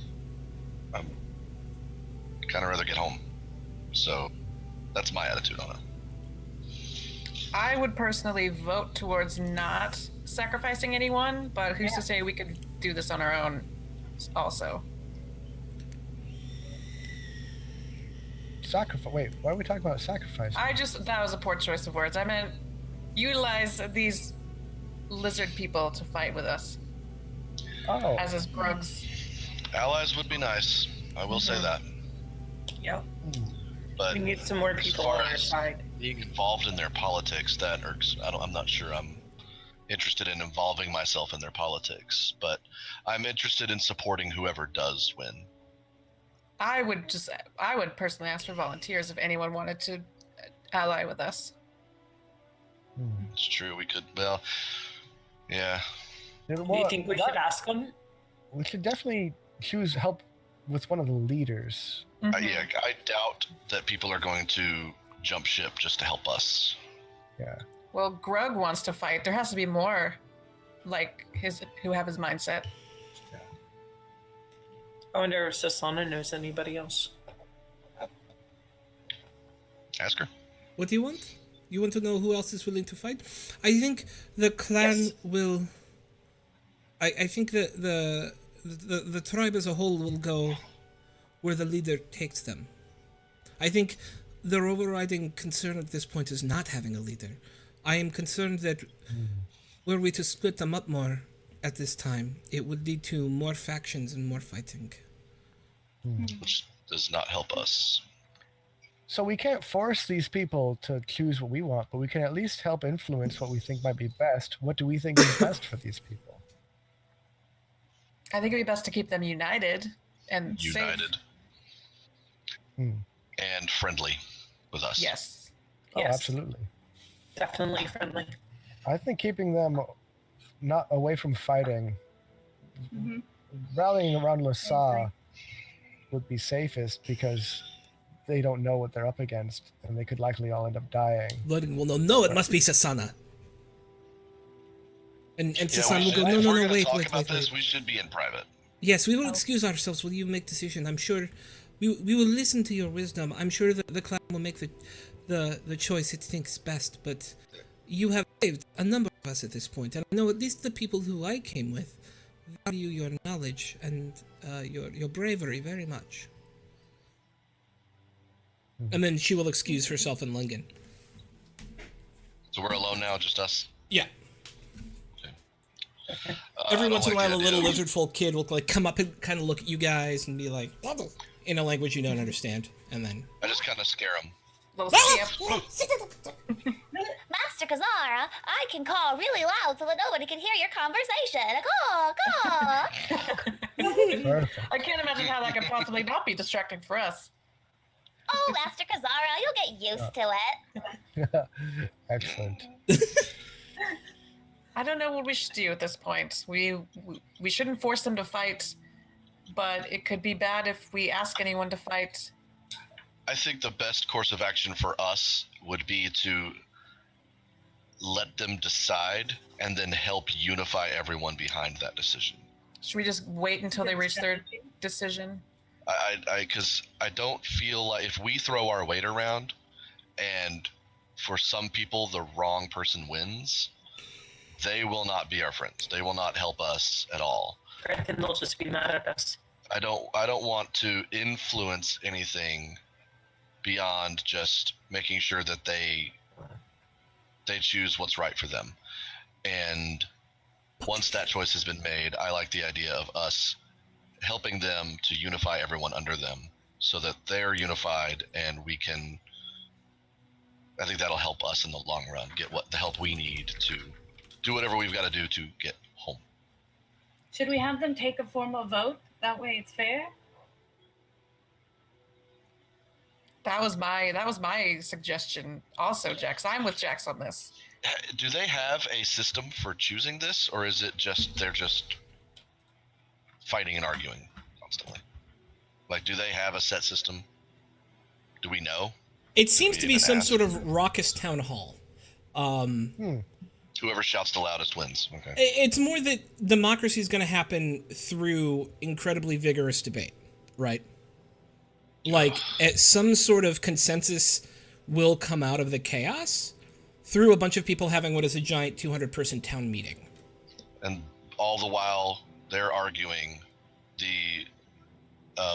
I'm kind of rather get home. So that's my attitude on it. I would personally vote towards not sacrificing anyone, but who's to say we could do this on our own also? Sacrifice. Wait, why are we talking about sacrifice? That was a poor choice of words. I meant utilize these lizard people to fight with us, Oh, as is Grug's. Allies would be nice. I will say that. Yep. But We need some more people far on our as- side. being involved in their politics, that irks. I'm not sure I'm interested in involving myself in their politics, but I'm interested in supporting whoever does win. I would personally ask for volunteers if anyone wanted to ally with us. It's true. We could. Well, yeah. Do you think we should ask them? We should definitely choose help with one of the leaders. Yeah. I doubt that people are going to jump ship just to help us. Yeah. Well, Grug wants to fight. There has to be more, like who have his mindset. I wonder if Sasana knows anybody else. Ask her. What do you want? You want to know who else is willing to fight? I think the clan Yes. will I think that the tribe as a whole will go where the leader takes them. I think their overriding concern at this point is not having a leader. I am concerned that were we to split them up more at this time, it would lead to more factions and more fighting. Which does not help us. So we can't force these people to choose what we want, but we can at least help influence what we think might be best. What do we think is best for these people? I think it'd be best to keep them united and safe. United. And friendly with us. Yes. Oh, Yes. absolutely. Definitely friendly. I think keeping them not away from fighting, rallying around Lasa would be safest because they don't know what they're up against and they could likely all end up dying. Loading will know, no, it must be Sasana. And Sasana will go, if we're no, gonna wait. talk about this, we should be in private. Yes, we will excuse ourselves while you make decision. I'm sure we will listen to your wisdom. I'm sure that the clan will make the choice it thinks best, but you have saved a number of us at this point, and I know at least the people who I came with value your knowledge and your bravery very much. And then she will excuse herself and Lungen. So we're alone now, just us? Yeah. Okay. Every I don't once in a like while, a the little idea. lizard folk kid will like come up and kind of look at you guys and be like, in a language you don't understand, and then I just kind of scare him. Little scamp. Master Kazara, I can call really loud so that nobody can hear your conversation. Call. Perfect. I can't imagine how that could possibly not be distracting for us. Oh, Master Kazara, you'll get used to it. Excellent. I don't know what we should do at this point. We shouldn't force them to fight, but it could be bad if we ask anyone to fight. I think the best course of action for us would be to let them decide and then help unify everyone behind that decision. Should we just wait until they reach their decision? Because I don't feel like if we throw our weight around and for some people the wrong person wins, they will not be our friends. They will not help us at all. And then they'll just be mad at us. I don't want to influence anything beyond just making sure that they choose what's right for them. And once that choice has been made, I like the idea of us helping them to unify everyone under them so that they're unified and we can, I think that'll help us in the long run get the help we need to do whatever we've got to do to get home. Should we have them take a formal vote? That way it's fair? That was my suggestion also, Jax. I'm with Jax on this. Do they have a system for choosing this, or is it just they're just fighting and arguing constantly? Like, do they have a set system? Do we know? it seems to be even some ask? sort of raucous town hall. Whoever shouts the loudest wins. Okay. It's more that democracy is going to happen through incredibly vigorous debate, right? Like, some sort of consensus will come out of the chaos through a bunch of people having what is a giant 200-person town meeting. And all the while, they're arguing the,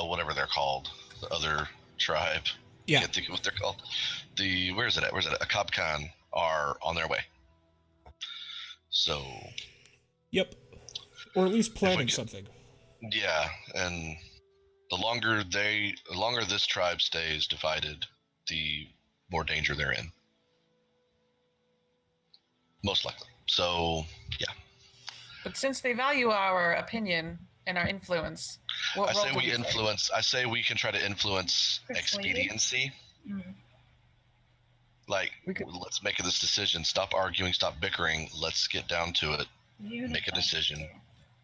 whatever they're called, the other tribe. Yeah. I can't think of what they're called. Where's it at? A Copcon are on their way. So. Yep. Or at least planning get- something. Yeah, and the longer this tribe stays divided, the more danger they're in. Most likely. So, yeah. But since they value our opinion and our influence, what I role say do we play? influence. I say we can try to influence Persuade. expediency. Mm. Like, We could- let's make this decision. Stop arguing. Stop bickering. Let's get down to it. Make a decision.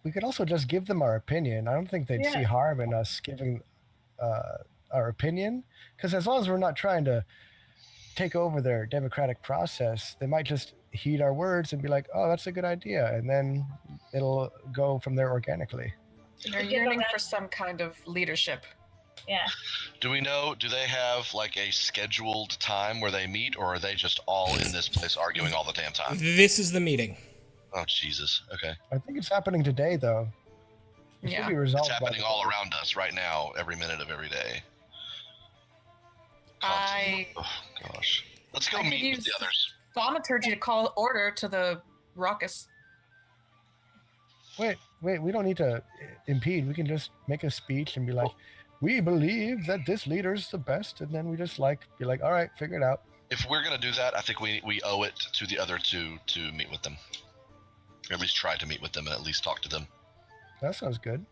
We could also just give them our opinion. I don't think they'd see Yeah. harm in us giving our opinion, because as long as we're not trying to take over their democratic process, they might just heed our words and be like, "Oh, that's a good idea," and then it'll go from there organically. They're Give them yearning that- for some kind of leadership. Yeah. Do we know? Do they have like a scheduled time where they meet, or are they just all in this place arguing all the damn time? This is the meeting. Oh Jesus. Okay. I think it's happening today, though. It should Yeah. be resolved. It's by happening the- all around us right now, every minute of every day. I Oh gosh. Let's go I could meet with use the others. thaumaturgy to call order to the ruckus. Wait, we don't need to impede. We can just make a speech and be like, we believe that this leader's the best, and then we just be like, all right, figure it out. If we're gonna do that, I think we owe it to the other two to meet with them. Or at least try to meet with them and at least talk to them. That sounds good.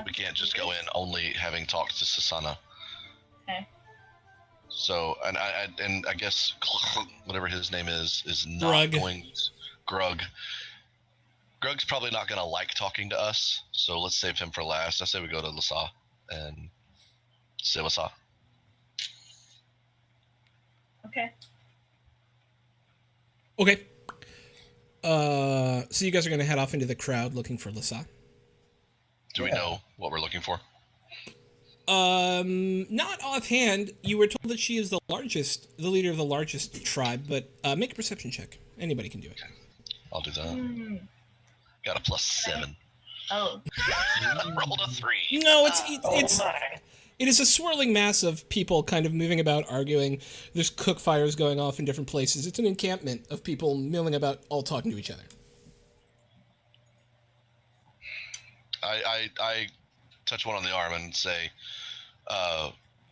We can't just go in only having talked to Susanna. Okay. So, and I guess whatever his name is not Grug. going. Grug. Grug's probably not going to like talking to us, so let's save him for last. I say we go to Lasa and say Lasa. Okay. Okay. So you guys are going to head off into the crowd looking for Lisa. Do we know what we're looking for? Not offhand. You were told that she is the leader of the largest tribe, but make a perception check. Anybody can do it. I'll do that. Got a +7. Oh. Rolled a 3. No, Oh it's my. it is a swirling mass of people kind of moving about, arguing. There's cook fires going off in different places. It's an encampment of people milling about, all talking to each other. I touch one on the arm and say,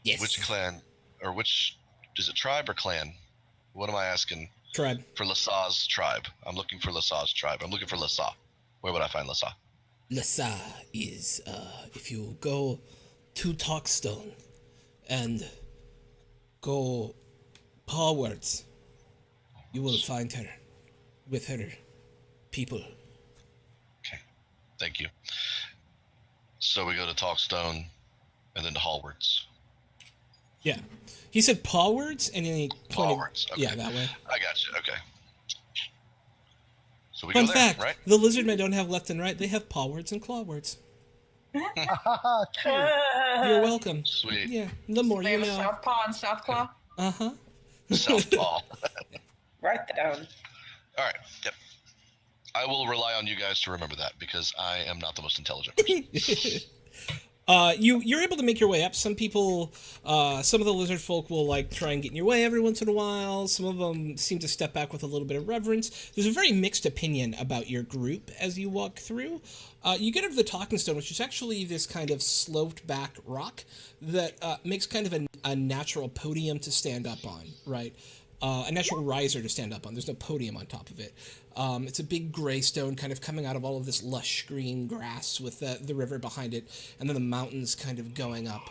Yes. which clan, or which, is it tribe or clan? What am I asking? Tribe. For Lasa's tribe. I'm looking for Lasa's tribe. I'm looking for Lasa. Where would I find Lasa? Lasa is, if you go to Talkstone and go forwards, you will find her with her people. Okay. Thank you. So we go to Talkstone and then to Hallwards. Yeah. He said pawwards and then he pointed. Hallwards. Okay. Yeah, that way. I got you. Okay. So we Fun go there, fact, right? the lizardmen don't have left and right. They have pawwards and clawwards. Cute. You're welcome. Sweet. Yeah, the more They you have a know. south paw and south claw. Uh-huh. Southpaw. Write that down. All right. Yep. I will rely on you guys to remember that because I am not the most intelligent person. You're able to make your way up. Some people, some of the lizard folk will like try and get in your way every once in a while. Some of them seem to step back with a little bit of reverence. There's a very mixed opinion about your group as you walk through. You get up to the Talking Stone, which is actually this kind of sloped back rock that makes kind of a natural podium to stand up on, right? A natural riser to stand up on. There's no podium on top of it. It's a big gray stone kind of coming out of all of this lush green grass with the river behind it, and then the mountains kind of going up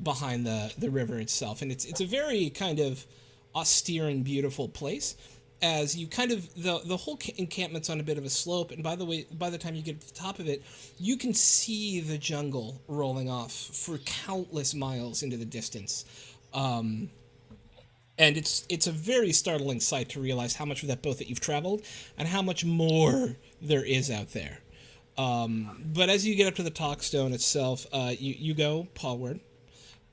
behind the river itself. And it's a very kind of austere and beautiful place. As you kind of, the whole encampment's on a bit of a slope, and by the time you get to the top of it, you can see the jungle rolling off for countless miles into the distance. And it's a very startling sight to realize how much of that both that you've traveled and how much more there is out there. But as you get up to the Talkstone itself, you go pawward,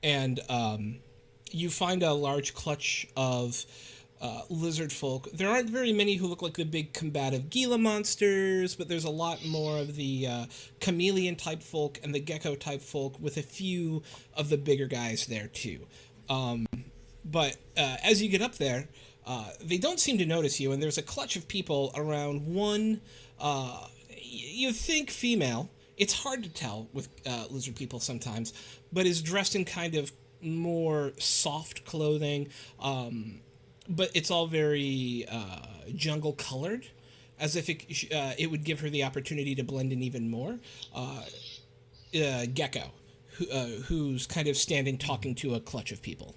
and you find a large clutch of lizard folk. There aren't very many who look like the big combative Gila monsters, but there's a lot more of the chameleon type folk and the gecko type folk, with a few of the bigger guys there too. But as you get up there, they don't seem to notice you, and there's a clutch of people around one, you think female. It's hard to tell with lizard people sometimes, but is dressed in kind of more soft clothing, but it's all very jungle colored, as if it would give her the opportunity to blend in even more. Gecko, who's kind of standing talking to a clutch of people.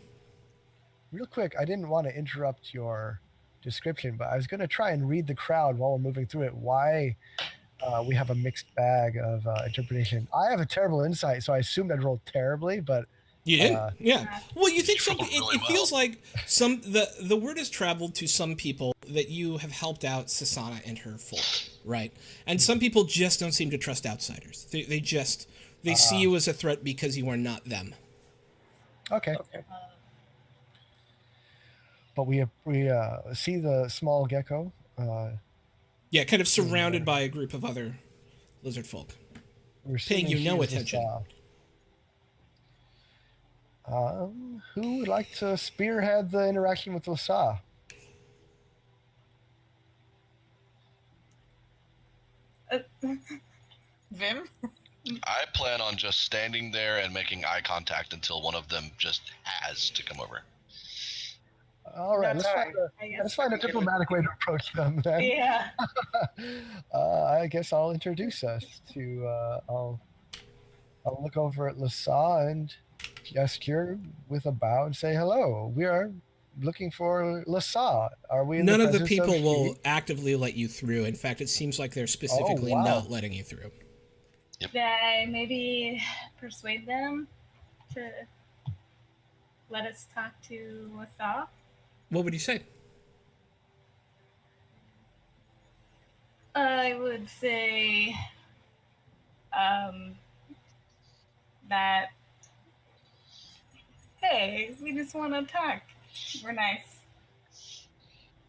Real quick, I didn't want to interrupt your description, but I was going to try and read the crowd while we're moving through it. Why we have a mixed bag of interpretation. I have a terrible insight, so I assumed I'd roll terribly, but you didn't. Yeah. Well, you think some? really It feels like the word has traveled to some people that you have helped out Susanna and her folk, right? And some people just don't seem to trust outsiders. They see you as a threat because you are not them. okay. But we see the small gecko Yeah, kind of surrounded by a group of other lizard folk. We're Paying you assuming no she is attention. Lasa. Who would like to spearhead the interaction with Lasa? Vim? I plan on just standing there and making eye contact until one of them just has to come over. All right, No let's find a diplomatic way to approach them then. Yeah. I guess I'll introduce us to. I'll look over at Lasa and gesture with a bow and say hello. We are looking for Lasa. Are we in None the of the presence people she? will actively let you through. In fact, it seems like they're specifically wow. not letting you through. Did I maybe persuade them to let us talk to Lasa? What would you say? I would say that, hey, we just want to talk. We're nice.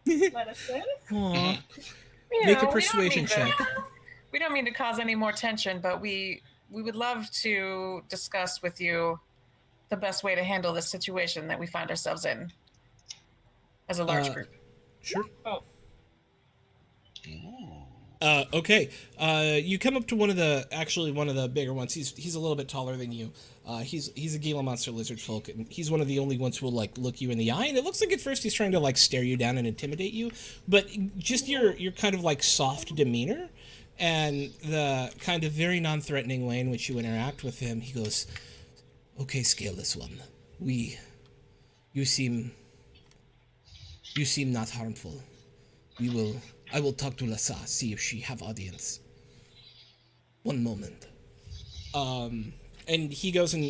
Let us in. Aww. You Make know, a persuasion check. We don't mean to cause any more tension, but we would love to discuss with you the best way to handle this situation that we find ourselves in as a large group. Sure. Oh. Okay. You come up to one of the bigger ones. He's a little bit taller than you. He's a Gila monster lizard folk, and he's one of the only ones who will like look you in the eye. And it looks like at first he's trying to like stare you down and intimidate you, but just your kind of like soft demeanor and the kind of very non-threatening way in which you interact with him, he goes, "Okay, Scaleless One, you seem not harmful. I will talk to Lasa, see if she have audience. One moment." And he goes and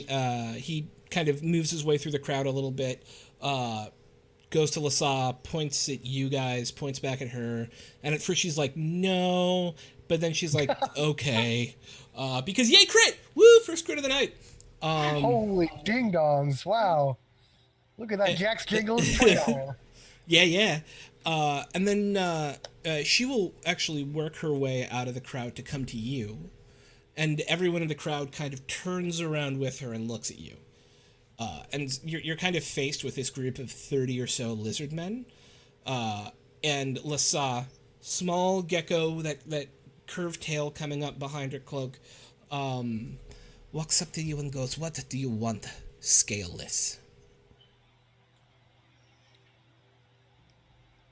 he kind of moves his way through the crowd a little bit, goes to Lasa, points at you guys, points back at her, and at first she's like, no, but then she's like, okay, because yay, crit! Woo, first crit of the night. Holy ding dongs! Wow, look at that Jack's Jingles trail. Yeah. And then she will actually work her way out of the crowd to come to you. And everyone in the crowd kind of turns around with her and looks at you. And you're kind of faced with this group of 30 or so lizard men. And Lasa, small gecko, that curved tail coming up behind her cloak, walks up to you and goes, "What do you want, Scaleless?"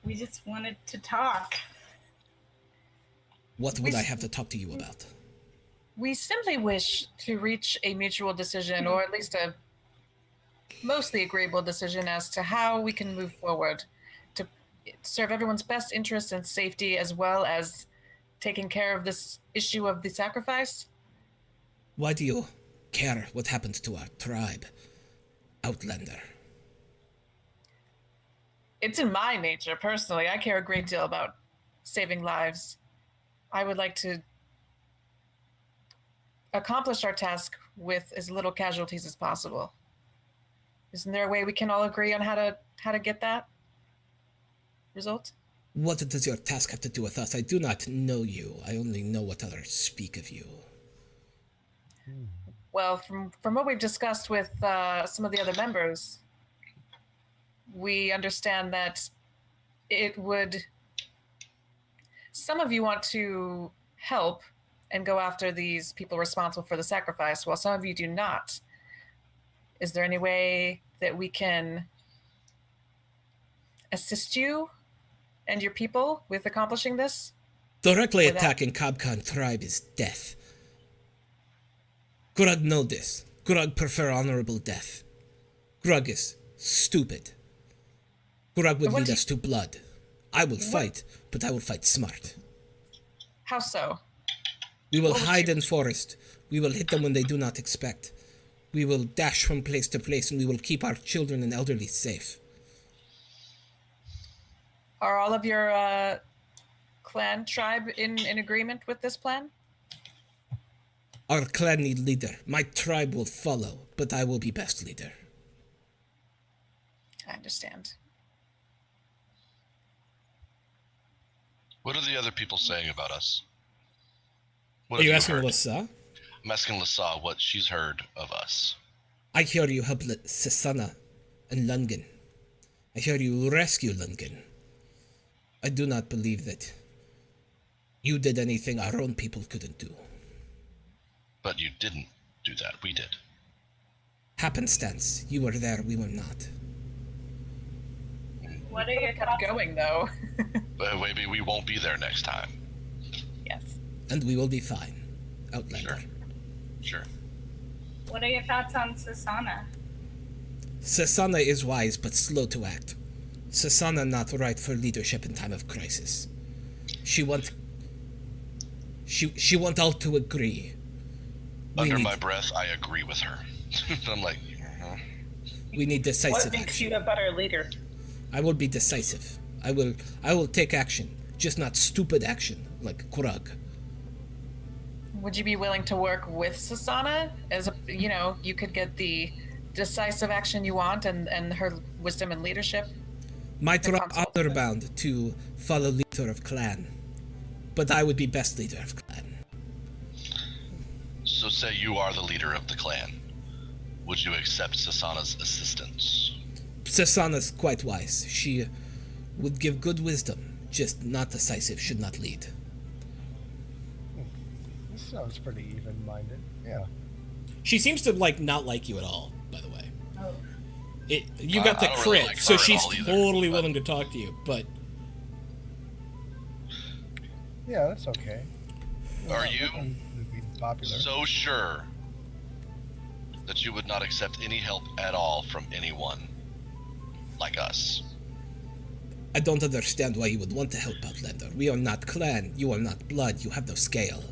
We just wanted to talk. What would I have to talk to you about? We simply wish to reach a mutual decision, or at least a mostly agreeable decision, as to how we can move forward to serve everyone's best interest and safety, as well as taking care of this issue of the sacrifice. Why do you care what happens to our tribe, Outlander? It's in my nature, personally. I care a great deal about saving lives. I would like to accomplish our task with as little casualties as possible. Isn't there a way we can all agree on how to get that result? What does your task have to do with us? I do not know you. I only know what others speak of you. Well, from what we've discussed with some of the other members, we understand that some of you want to help and go after these people responsible for the sacrifice, while some of you do not. Is there any way that we can assist you and your people with accomplishing this? Directly attacking Kabkan tribe is death. Grug know this. Grug prefer honorable death. Grug is stupid. Grug would lead us to blood. I will fight, but I will fight smart. How so? We will hide in forest. We will hit them when they do not expect. We will dash from place to place, and we will keep our children and elderly safe. Are all of your clan tribe in agreement with this plan? Our clan need leader. My tribe will follow, but I will be best leader. I understand. What are the other people saying about us? What Are have you asking heard? Lissa? I'm asking Lissa what she's heard of us. I hear you helped Sasana and Lungen. I hear you rescue Lungen. I do not believe that you did anything our own people couldn't do. But you didn't do that. We did. Happenstance. You were there, we were not. What are your Kept thoughts? going though. But maybe we won't be there next time. Yes. And we will be fine. Outlander. Sure. What are your thoughts on Sasana? Sasana is wise but slow to act. Sasana not right for leadership in time of crisis. She want all to agree. Under my breath, I agree with her. I'm like, we need decisive What makes action. you a better leader? I will be decisive. I will take action, just not stupid action like Kurag. Would you be willing to work with Sasana? As a, you could get the decisive action you want and her wisdom and leadership. My The tribe consult. honor bound to follow leader of clan, but I would be best leader of clan. so say you are the leader of the clan. Would you accept Sasana's assistance? Sasana's quite wise. She would give good wisdom, just not decisive, should not lead. This sounds pretty even-minded. Yeah. She seems to not like you at all, by the way. Oh. You got the I don't really crit, like so her at she's all either, totally but- willing to talk to you, but Yeah, that's okay. Are you Would be popular. so sure that you would not accept any help at all from anyone like us? I don't understand why you would want to help Outlander. We are not clan, you are not blood, you have no scale.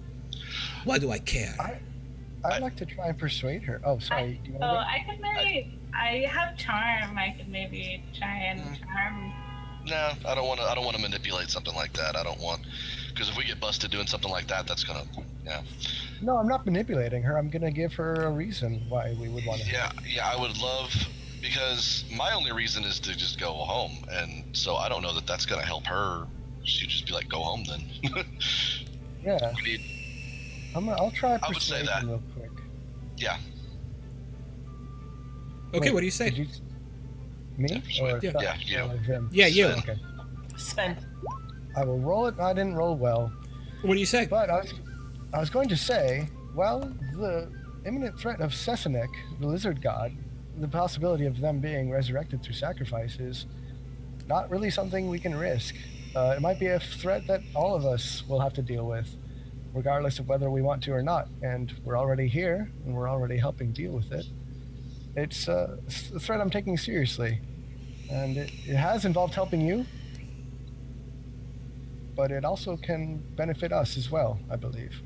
Why do I care? I'd like to try and persuade her. Oh, sorry. Do you want I could maybe. I have charm. I could maybe try and charm. No, I don't want to manipulate something like that. I don't want, because if we get busted doing something like that, that's gonna, yeah. No, I'm not manipulating her. I'm gonna give her a reason why we would want to. Yeah, I would love, because my only reason is to just go home, and so I don't know that that's gonna help her. She'd just be like, go home then. Yeah. We need, I'll try I would say persuasion that. real quick. yeah, Okay, Wait, what do you say? did me? Or Yeah. Yeah, you. or Vim? Yeah, you. Sven. Okay. Sven. I will roll it. I didn't roll well, What do you say? but I was going to say, well, the imminent threat of Sesanek, the lizard god, the possibility of them being resurrected through sacrifice is not really something we can risk. It might be a threat that all of us will have to deal with, regardless of whether we want to or not. And we're already here, and we're already helping deal with it. It's a threat I'm taking seriously, and it has involved helping you, but it also can benefit us as well, I believe.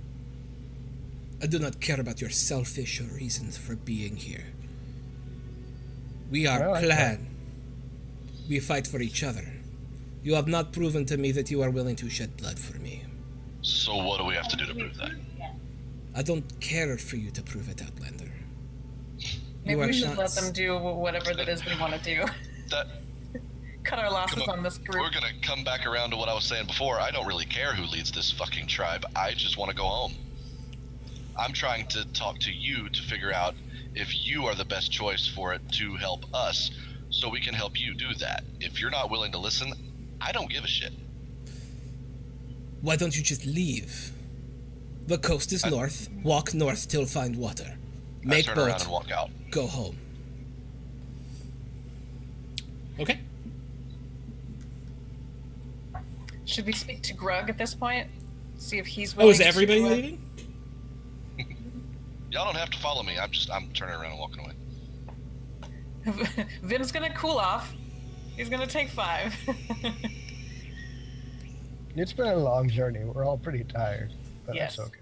I do not care about your selfish reasons for being here. We are Well, I- clan. We fight for each other. You have not proven to me that you are willing to shed blood for me. So what do we have to do to prove that? Yeah. I don't care for you to prove it, Outlander. Maybe are we should not- let them do whatever that is they want to do. That Cut our losses on this we're group. gonna come back around to what I was saying before. I don't really care who leads this fucking tribe. I just want to go home. I'm trying to talk to you to figure out if you are the best choice for it to help us, so we can help you do that. If you're not willing to listen, I don't give a shit. Why don't you just leave? The coast is north. Walk north till find water. I Make turn around boat. and walk out. Go home. Okay. Should we speak to Grug at this point? See if he's Oh, willing is everybody to, leaving? Y'all don't have to follow me. I'm turning around and walking away. Vim's gonna cool off. He's gonna take 5. It's been a long journey. We're all pretty tired, but Yes. that's okay.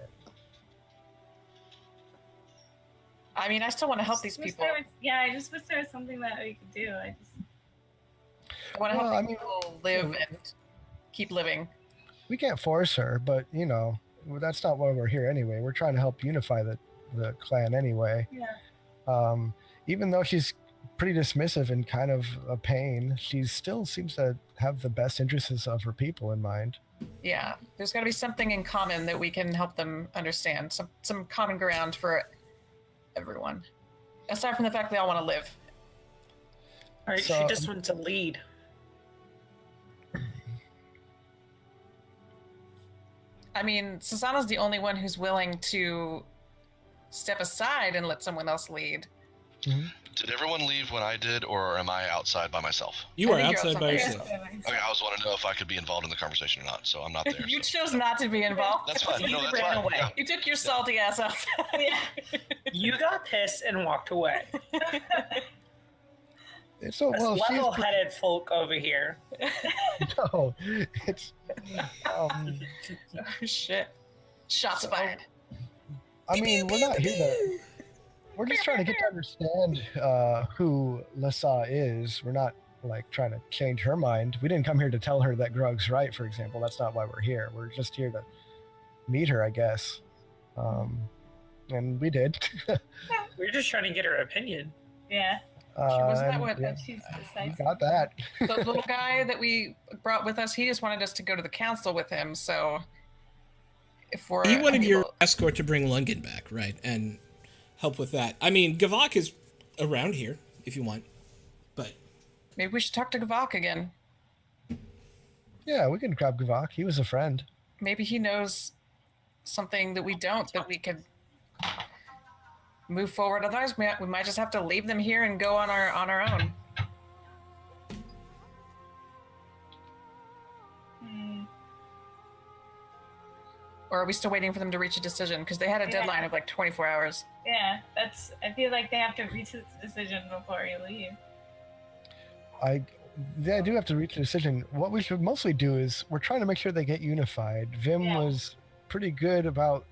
I mean, I still want to help these Just wish people. there was- yeah, I just wish there was something that we could do. I just. I want to help Well, I these mean, people live and keep living. We can't force her, but well, that's not why we're here anyway. We're trying to help unify the clan anyway. Yeah. Even though she's pretty dismissive and kind of a pain, she still seems to have the best interests of her people in mind. Yeah, there's got to be something in common that we can help them understand. Some common ground for everyone. Aside from the fact they all want to live. All right, So- she just wants to lead. I mean, Susanna's the only one who's willing to step aside and let someone else lead. Did everyone leave when I did, or am I outside by myself? You I are think you're outside by outside. yourself. Okay, I was wanting to know if I could be involved in the conversation or not, so I'm not there. You so. chose not to be involved. That's fine. You No, that's ran fine. away. Yeah. You took your salty ass outside. You got pissed and walked away. So, Us well, she's level-headed folk over here. no, it's. Oh, shit. Shots fired. I mean, we're not here to. We're just trying to get to understand who Lissa is. We're not like trying to change her mind. We didn't come here to tell her that Grug's right, for example. That's not why we're here. We're just here to meet her, I guess. And we did. We're just trying to get her opinion. Yeah. Wasn't that and, what- yeah, She's we decisive. got that. The little guy that we brought with us, he just wanted us to go to the council with him, so if we're You wanted your able- escort to bring Lungen back, right? And help with that. I mean, Gavok is around here if you want, but maybe we should talk to Gavok again. Yeah, we can grab Gavok. He was a friend. Maybe he knows something that we don't, that we could move forward. Otherwise, we might just have to leave them here and go on our own. Hmm. Or are we still waiting for them to reach a decision? Because they had a deadline of like 24 hours. Yeah, I feel like they have to reach this decision before you leave. They do have to reach a decision. What we should mostly do is we're trying to make sure they get unified. Vim Yeah. was pretty good about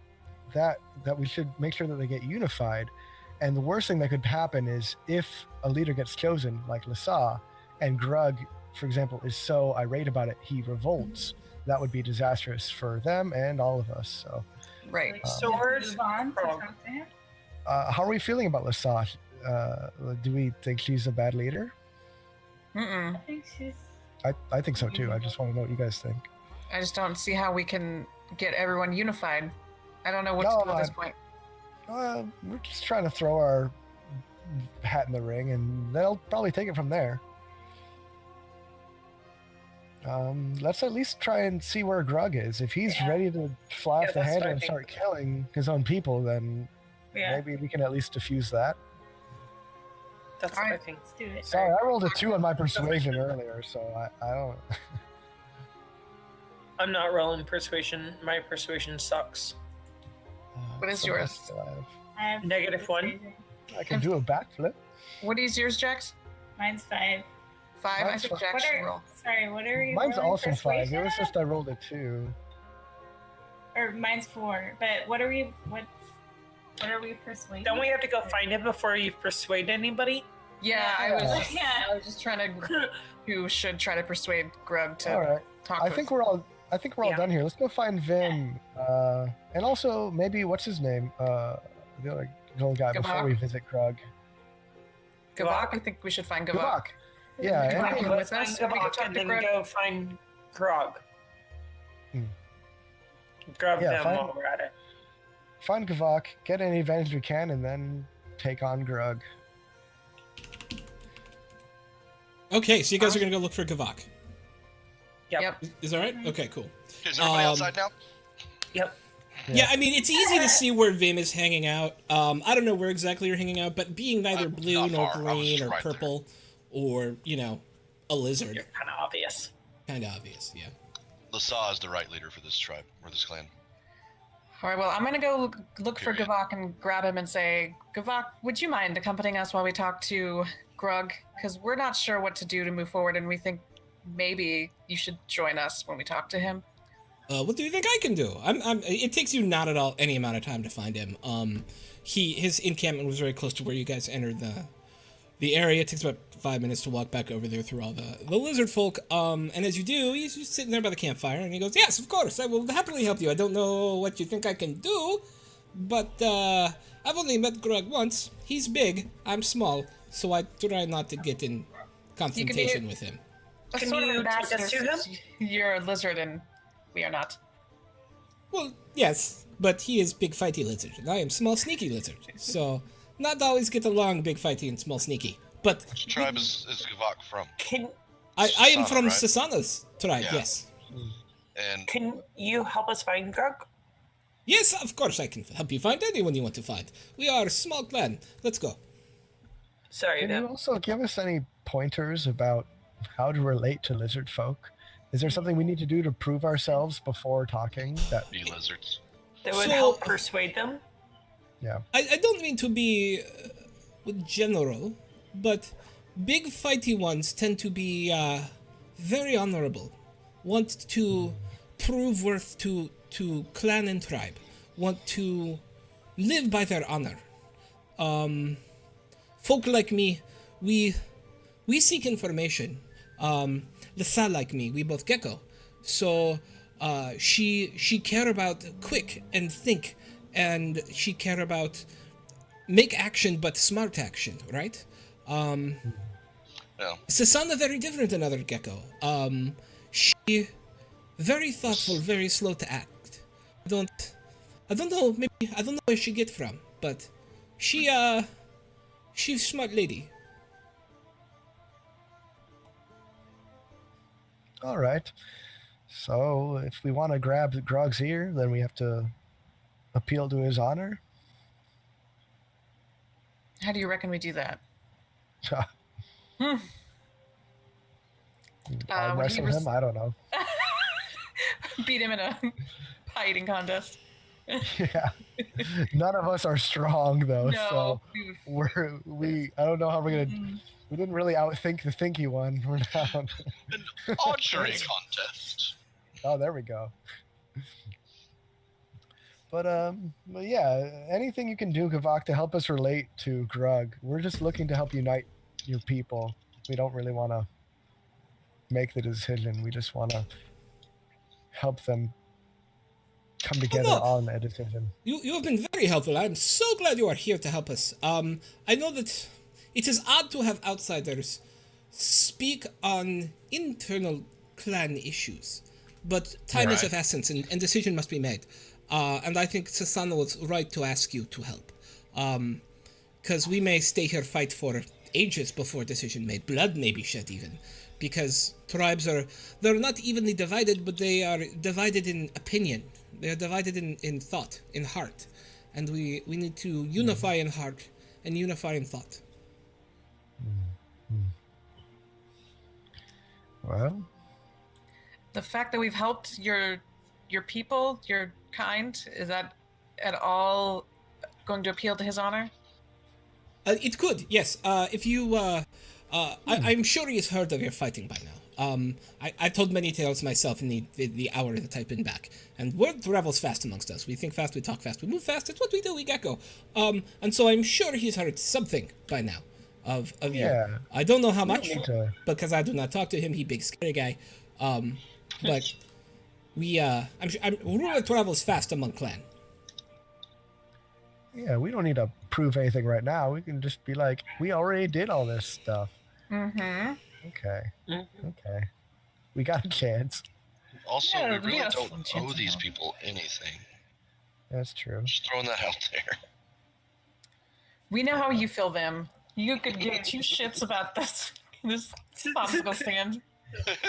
that we should make sure that they get unified. And the worst thing that could happen is if a leader gets chosen, like Lissa, and Grug, for example, is so irate about it, he revolts. That would be disastrous for them and all of us. So, Right. Like, Swords. move on to Frog. talk to him. how are we feeling about Lissa? Do we think she's a bad leader? Mm-mm. I think she's. I think so too. I just want to know what you guys think. I just don't see how we can get everyone unified. I don't know what to do at this point. We're just trying to throw our hat in the ring, and they'll probably take it from there. Let's at least try and see where Grug is. If he's Yeah. ready to fly Yeah, off the that's what handle I and think. start killing his own people, then Yeah. maybe we can at least diffuse that. That's what I Alright. think. Let's do it. Sorry, I rolled a 2 on my persuasion earlier, so I don't. I'm not rolling persuasion. My persuasion sucks. What is someone yours? still have- I have -1. I can do a backflip. What is yours, Jax? Mine's 5. 5? I Mine's think five. Jax What should are, roll. sorry, what are you Mine's rolling? also 5. It Persuasion was at? just I rolled a 2. Or mine's 4. But what are we persuading? Don't we have to go find him before you persuade anybody? Yeah, I was Yeah. just, Yeah. I was just trying to. Who should try to persuade Grug to All right. talk I to think us. we're all. I think we're all Yeah. done here. Let's go find Vim, and also maybe what's his name? The other little guy before Gavok. we visit Grug. Gavok. I think we should find Gavok. Gavok. Yeah, Gavok. and- Come with us, Find or we go Gavok talk and to then Grug. go find Grog. Hmm. Grab Yeah, them find- while we're at it. find Gavok, get any advantage we can, and then take on Grug. okay. So you guys are gonna go look for Gavok. Yep. Is that right? Okay, cool. Is everybody Um, outside now? Yep. Yeah, I mean, it's easy to see where Vim is hanging out. I don't know where exactly you're hanging out, but being neither blue not nor far. I was green just or right there. purple or, a lizard, You're kind of obvious. kind of obvious, yeah. Lissa is the right leader for this tribe or this clan. All right. Well, I'm gonna go look for Period. Gavok and grab him and say, Gavok, would you mind accompanying us while we talk to Grug? Because we're not sure what to do to move forward, and we think maybe you should join us when we talk to him. What do you think I can do? It takes you not at all any amount of time to find him. His encampment was very close to where you guys entered the area. It takes about 5 minutes to walk back over there through all the lizard folk. And as you do, he's just sitting there by the campfire, and he goes, "Yes, of course, I will happily help you. I don't know what you think I can do, but I've only met Grog once. He's big, I'm small, so I try not to get in confrontation with him. A Can sort of you take us ambassador to him? since You're a lizard and we are not. Well, yes, but he is big fighty lizard, and I am small sneaky lizard. So, not always get along big fighty and small sneaky. But Which tribe is Gavok from? I am Sasana, from right? Sasana's tribe, Yeah. yes. And Can you help us find Grug? Yes, of course I can help you find anyone you want to find. We are a small clan. Let's go. Sorry, Can you also give us any pointers about how to relate to lizard folk? Is there something we need to do to prove ourselves before talking? That be lizards. that would So- help persuade them. I don't mean to be general, but big fighty ones tend to be very honorable, want to prove worth to clan and tribe, want to live by their honor. Folk like me, we seek information. Lisa like me, we both gecko. So she care about quick and think, and she care about make action but smart action, right? Yeah. Sasana very different than other gecko. She very thoughtful, very slow to act. I don't know, maybe I don't know where she get from, but she's a smart lady. all right. So if we want to grab Grog's ear, then we have to appeal to his honor. How do you reckon we do that? Arm would wrestle he him? I don't know. Beat him in a pie eating contest. Yeah. None of us are strong though, so No. I don't know how we're gonna. We didn't really outthink the thinky one. We're down. An archery contest. Oh, there we go. But yeah, anything you can do, Gavok, to help us relate to Grug. We're just looking to help unite your people. We don't really want to make the decision. We just want to help them come together no. on a decision. You have been very helpful. I'm so glad you are here to help us. I know that it is odd to have outsiders speak on internal clan issues, but time is Right. of essence, and decision must be made. And I think Sasana was right to ask you to help, because we may stay here fight for ages before decision made. Blood may be shed even, because tribes they're not evenly divided, but they are divided in opinion. They are divided in thought, in heart, and we need to unify in heart and unify in thought. Well, The fact that we've helped your people, your kind, is that at all going to appeal to his honor? It could, yes. If you, I'm sure he's heard of your fighting by now. I told many tales myself in the hour that I've been back, and word travels fast amongst us. We think fast, we talk fast, we move fast. It's what we do. We gecko. And so I'm sure he's heard something by now of you. Yeah. I don't know how we don't much need to. because I do not talk to him. He big scary guy. But rumor travels fast among clan. Yeah, we don't need to prove anything right now. We can just be like, we already did all this stuff. Mm-hmm. Okay. Mhm. Okay. We got a chance. Also, Yeah, we really yes, don't owe gentlemen. these people anything. That's true. Just throwing that out there. We know how you feel them. You could give two shits about this popsicle stand.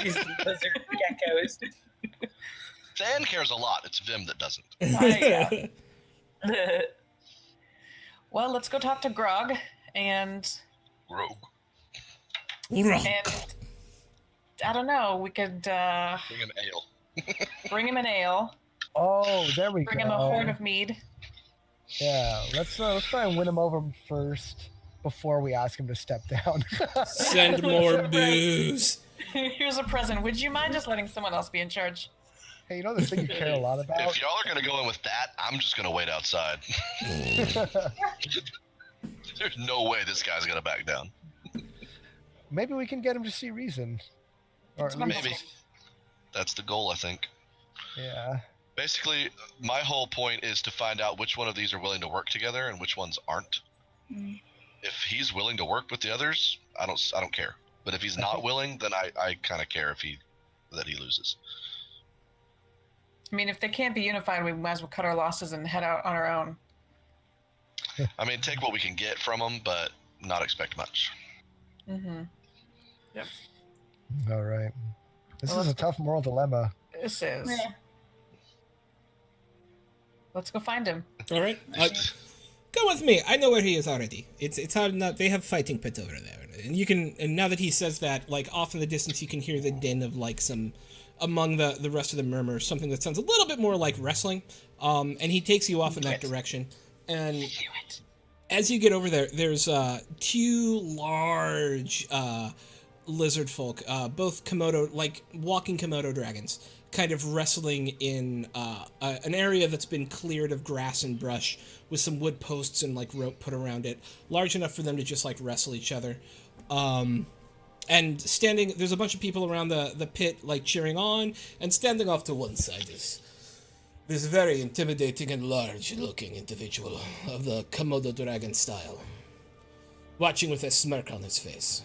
These lizard geckos. Dan cares a lot. It's Vim that doesn't. Yeah. Well, let's go talk to Grog and Rogue. I don't know. We could Bring him ale. bring him an ale, Oh, there we bring go. him a horn of mead. Yeah, let's try and win him over first before we ask him to step down. Send more booze. Here's a present. Would you mind just letting someone else be in charge? Hey, you know the thing you care a lot about? If y'all are gonna go in with that, I'm just gonna wait outside. There's no way this guy's gonna back down. Maybe we can get him to see reason. Or at That's what I'm least, Maybe. That's the goal, I think. yeah. Basically, my whole point is to find out which one of these are willing to work together and which ones aren't. If he's willing to work with the others, I don't care. But if he's not willing, then I kind of care that he loses. I mean, if they can't be unified, we might as well cut our losses and head out on our own. I mean, take what we can get from them, but not expect much. Mm-hmm. Yep. All right. This Well, is a tough moral dilemma. This is. Yeah. Let's go find him. All right. Go with me. I know where he is already. It's hard enough. They have fighting pit over there, and you can. And now that he says that, like off in the distance, you can hear the din of like some among the rest of the murmurs, something that sounds a little bit more like wrestling. And he takes you off in that direction. And as you get over there, there's two large lizard folk, both Komodo, like walking Komodo dragons, kind of wrestling in an area that's been cleared of grass and brush with some wood posts and like rope put around it, large enough for them to just like wrestle each other. And standing, there's a bunch of people around the pit like cheering on, and standing off to one side is this very intimidating and large looking individual of the Komodo dragon style, watching with a smirk on his face.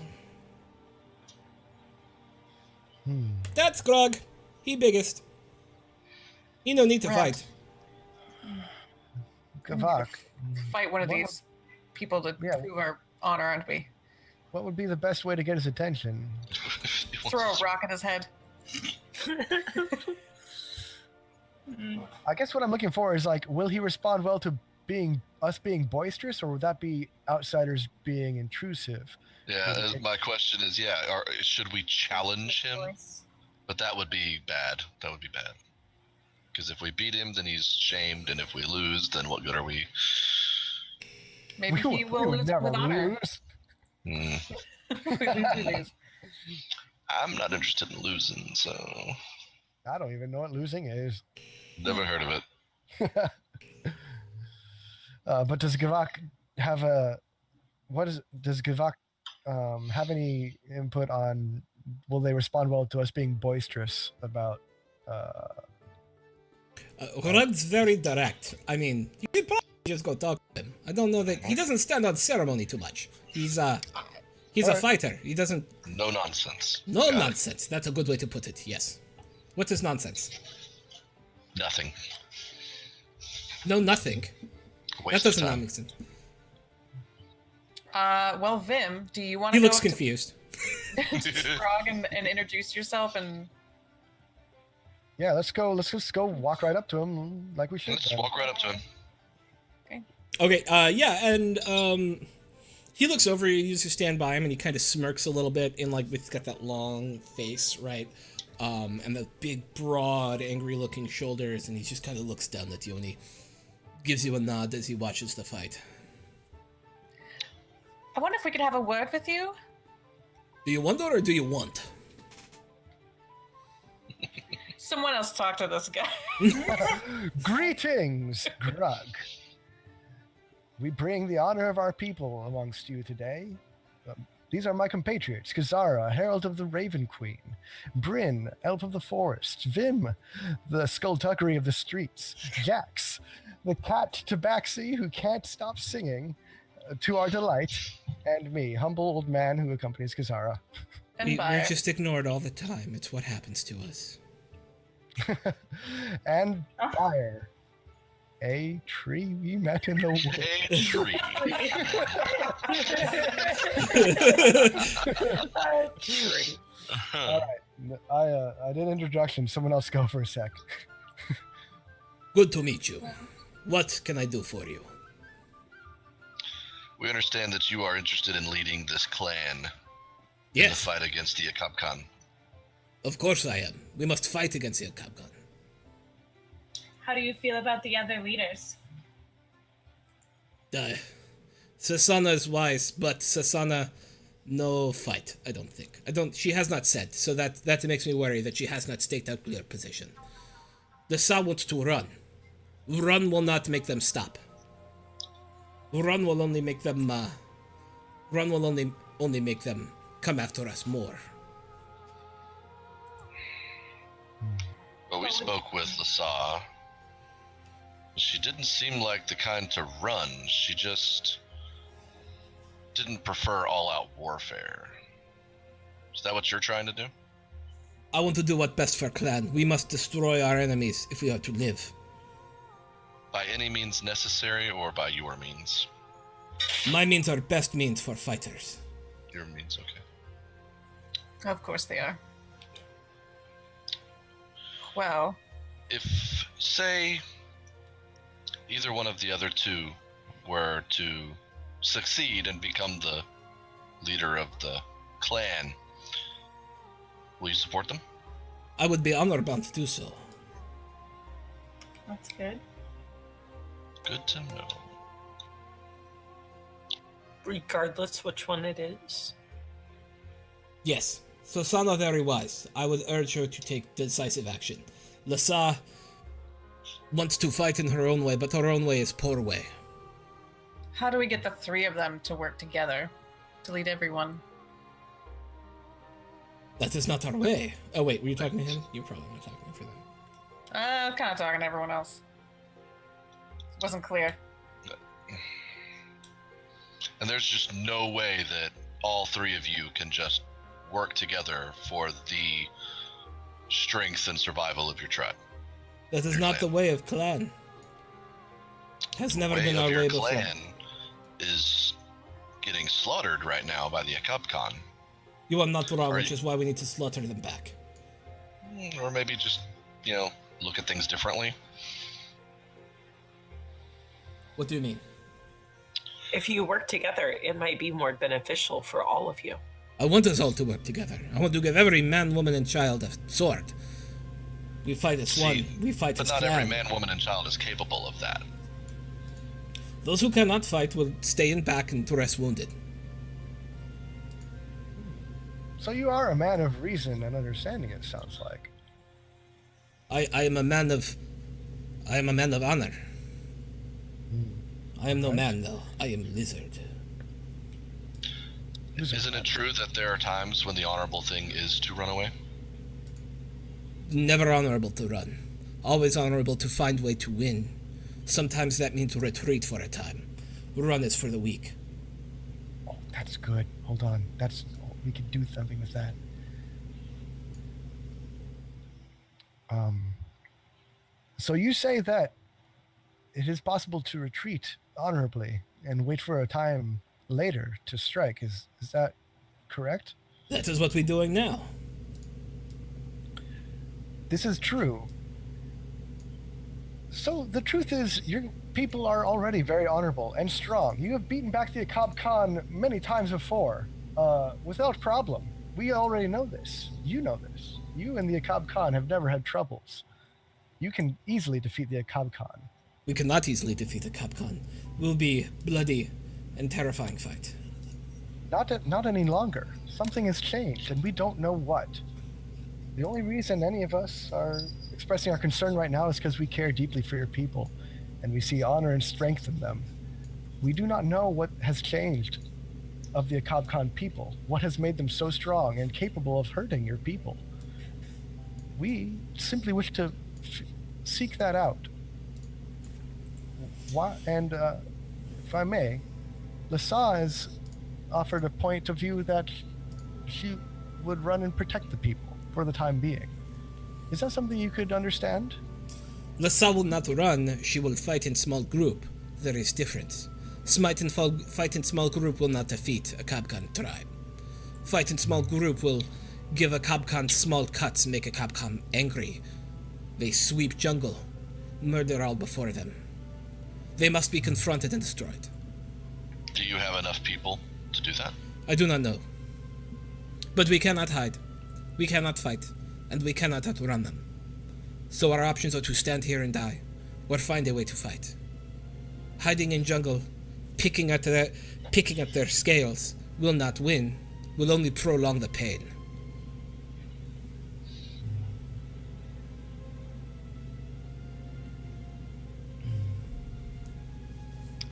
That's Grog. He biggest. He no need to Right. fight. Gavak, Fight one of What these people to Yeah. prove our honor, aren't we? what would be the best way to get his attention? Throw a rock at his head. I guess what I'm looking for is like, will he respond well to us being boisterous, or would that be outsiders being intrusive? Yeah, my question is, should we challenge him? But that would be bad. That would be bad. Because if we beat him, then he's shamed, and if we lose, then what good are we? Maybe he will would lose never with honor. lose. We lose. I'm not interested in losing, so I don't even know what losing is. never heard of it. But does Gavak have does Gavak have any input on, will they respond well to us being boisterous about Rug's very direct. I mean, you could probably just go talk to him. I don't know that he doesn't stand on ceremony too much. He's a Alright. fighter. He doesn't. No nonsense. No Got it. nonsense. That's a good way to put it. Yes. What is nonsense? Nothing. No, nothing. Waste That of doesn't time. make sense. Well, Vim, do you want He to go looks up to confused. Frog and introduce yourself? And yeah, let's just go walk right up to him like we should. Let's just walk right up to him. Okay, yeah, and he looks over, you just stand by him, and he kind of smirks a little bit, and like, he's got that long face, right? And the big, broad, angry-looking shoulders, and he just kind of looks down at you, and he gives you a nod as he watches the fight. I wonder if we could have a word with you. Do you wonder, or do you want? Someone else talk to this guy. Greetings, Grug. We bring the honor of our people amongst you today. These are my compatriots: Kazara, Herald of the Raven Queen; Bryn, Elf of the Forest; Vim, the skullduggery of the streets; Jax, the cat tabaxi who can't stop singing, to our delight; and me, humble old man who accompanies Kazara. And We're just ignored all the time. It's what happens to us. And Fire, a tree we met in the woods. A tree. All right, I did introduction. Someone else go for a sec. Good to meet you. What can I do for you? We understand that you are interested in leading this clan in the Yes, fight against the Akabkan. of course I am. We must fight against the Akabkan. How do you feel about the other leaders? Sasana is wise, but Sasana, no fight, I don't think. She has not said, so that makes me worry that she has not staked out clear position. The Sa wants to run. Run will not make them stop. Run will only make them, only make them come after us more. But we spoke with Lasa, She didn't seem like the kind to run. She just didn't prefer all-out warfare. Is that what you're trying to do? I want to do what's best for clan. We must destroy our enemies if we are to live. By any means necessary or by your means? My means are best means for fighters. Your means, okay. Of course they are. Well, If, say, either one of the other two were to succeed and become the leader of the clan, will you support them? I would be honorbound to do so. That's good. Good to know. Regardless which one it is. Yes, so Sana very wise. I would urge her to take decisive action. Lassa wants to fight in her own way, but her own way is poor way. how do we get the three of them to work together to lead everyone? That is not our way. Oh wait, were you talking to him? You probably were talking for them. I was kind of talking to everyone else. Wasn't clear. And there's just no way that all three of you can just work together for the strength and survival of your tribe. That is not the way of clan. Has never The been way our of your way before. clan is getting slaughtered right now by the Akabkan. You are not wrong, Are which you- is why we need to slaughter them back. Or maybe just, look at things differently. What do you mean? If you work together, it might be more beneficial for all of you. I want us all to work together. I want to give every man, woman, and child a sword. We fight as one. We fight But as not clan. every man, woman, and child is capable of that. Those who cannot fight will stay in back and rest wounded. So you are a man of reason and understanding, it sounds like. I am a man of honor. I am no man, though. I am lizard. Isn't it true that there are times when the honorable thing is to run away? Never honorable to run. Always honorable to find way to win. Sometimes that means retreat for a time. Run is for the weak. Oh, that's good. Hold on. We could do something with that. So you say that it is possible to retreat honorably and wait for a time later to strike. Is that correct? That is what we're doing now. This is true. So the truth is, your people are already very honorable and strong. You have beaten back the Akab Khan many times before, without problem. We already know this. You know this. You and the Akab Khan have never had troubles. You can easily defeat the Akab Khan. We cannot easily defeat the Capcom. Will be bloody and terrifying fight. Not any longer. Something has changed, and we don't know what. The only reason any of us are expressing our concern right now is because we care deeply for your people, and we see honor and strength in them. We do not know what has changed of the Akab Khan people, what has made them so strong and capable of hurting your people. We simply wish to seek that out. And if I may, Lassa has offered a point of view that she would run and protect the people for the time being. Is that something you could understand? Lassa will not run, she will fight in small group. There is difference. Fight in small group will not defeat a Kabkan tribe. Fight in small group will give a Kabkan small cuts, make a Kabkan angry. They sweep jungle, murder all before them. They must be confronted and destroyed. Do you have enough people to do that? I do not know. But we cannot hide. We cannot fight. And we cannot outrun them. So our options are to stand here and die, or find a way to fight. Hiding in jungle, picking at their scales, will not win, will only prolong the pain.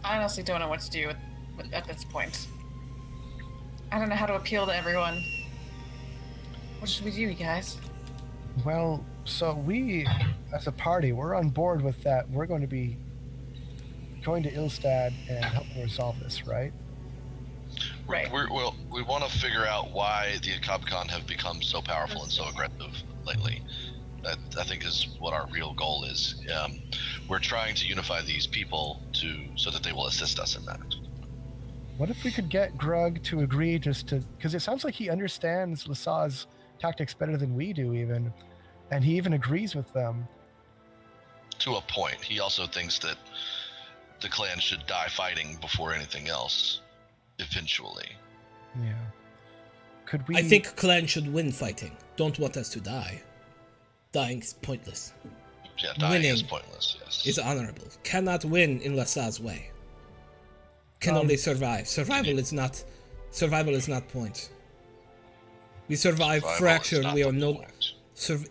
I honestly don't know what to do at this point. I don't know how to appeal to everyone. What should we do, you guys? Well, so we, as a party, we're on board with that. We're going to be going to Ilstad and helping resolve this, right? Right. We want to figure out why the Akabkan have become so powerful and so aggressive lately. That I think is what our real goal is. We're trying to unify these people so that they will assist us in that. What if we could get Grug to agree because it sounds like he understands Lassa's tactics better than we do even, and he even agrees with them. To a point. He also thinks that the clan should die fighting before anything else, eventually. Yeah. Could we... I think clan should win fighting. Don't want us to die. Dying is pointless. Yeah, dying Winning is pointless, yes. is honorable. Cannot win in Lassa's way. Can only survive. Survival is not point. We survive Survival fractured. is not We are the no. point.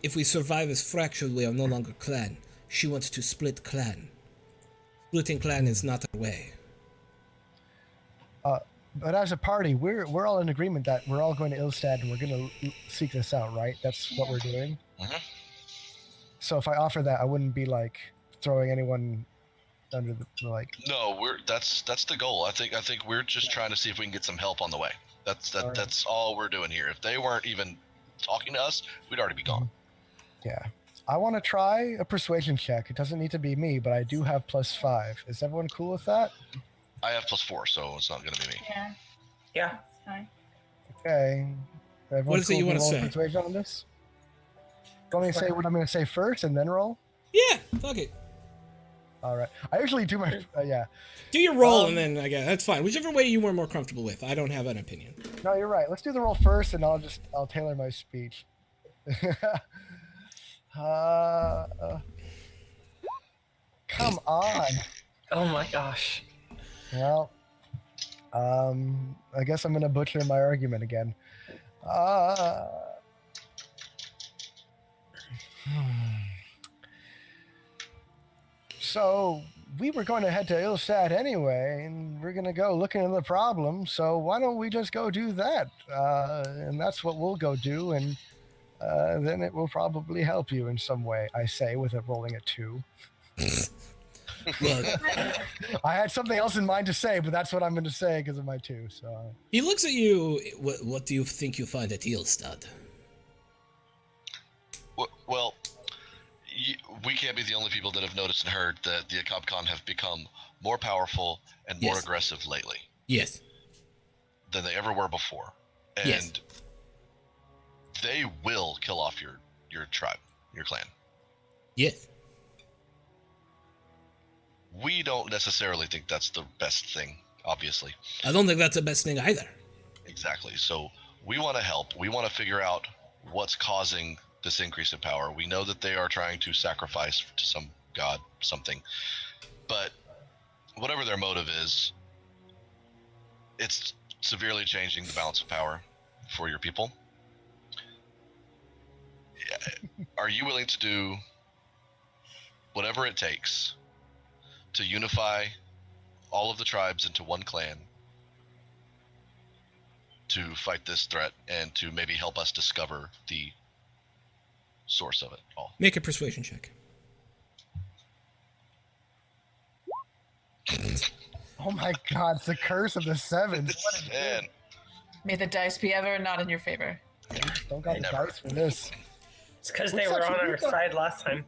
If we survive as fractured, we are no longer clan. She wants to split clan. Splitting clan is not our way. But as a party, we're all in agreement that we're all going to Ilstad and we're going to seek this out, right? That's what we're doing. Mhm. So if I offer that, I wouldn't be like throwing anyone under the No, that's the goal. I think we're just trying to see if we can get some help on the way. That's all we're doing here. If they weren't even talking to us, we'd already be gone. Yeah. I want to try a persuasion check. It doesn't need to be me, but I do have +5. Is everyone cool with that? I have +4, so it's not going to be me. Yeah, Yeah. that's fine. Okay. Everyone What is it cool you with wanna rolling say? Persuasion on this? Do you want me to say what I'm going to say first and then roll? Yeah, fuck it. All right. I usually do my yeah. Do your roll and then I guess that's fine. Whichever way you were more comfortable with. I don't have an opinion. No, you're right. Let's do the roll first, and I'll tailor my speech. Come on. Oh my gosh. Well, I guess I'm gonna butcher my argument again. So we were going to head to Ilstad anyway, and we're gonna go look into the problem. So why don't we just go do that? And that's what we'll go do, and then it will probably help you in some way. I say with it rolling a 2. Look, I had something else in mind to say, but that's what I'm going to say because of my 2. So he looks at you. What do you think you find at Eelstad? Well, we can't be the only people that have noticed and heard that the Akabkan have become more powerful and more Yes. aggressive lately Yes. than they ever were before. And Yes. they will kill off your tribe, your clan. Yes. We don't necessarily think that's the best thing, obviously. I don't think that's the best thing either. Exactly. So we want to help. We want to figure out what's causing this increase in power. We know that they are trying to sacrifice to some god, something. But whatever their motive is, it's severely changing the balance of power for your people. Are you willing to do whatever it takes to unify all of the tribes into one clan to fight this threat and to maybe help us discover the source of it all? Make a persuasion check. oh my God, it's the curse of the 7s. And May the dice be ever not in your favor. Don't got the Never. dice for this. It's because they were on our side last time.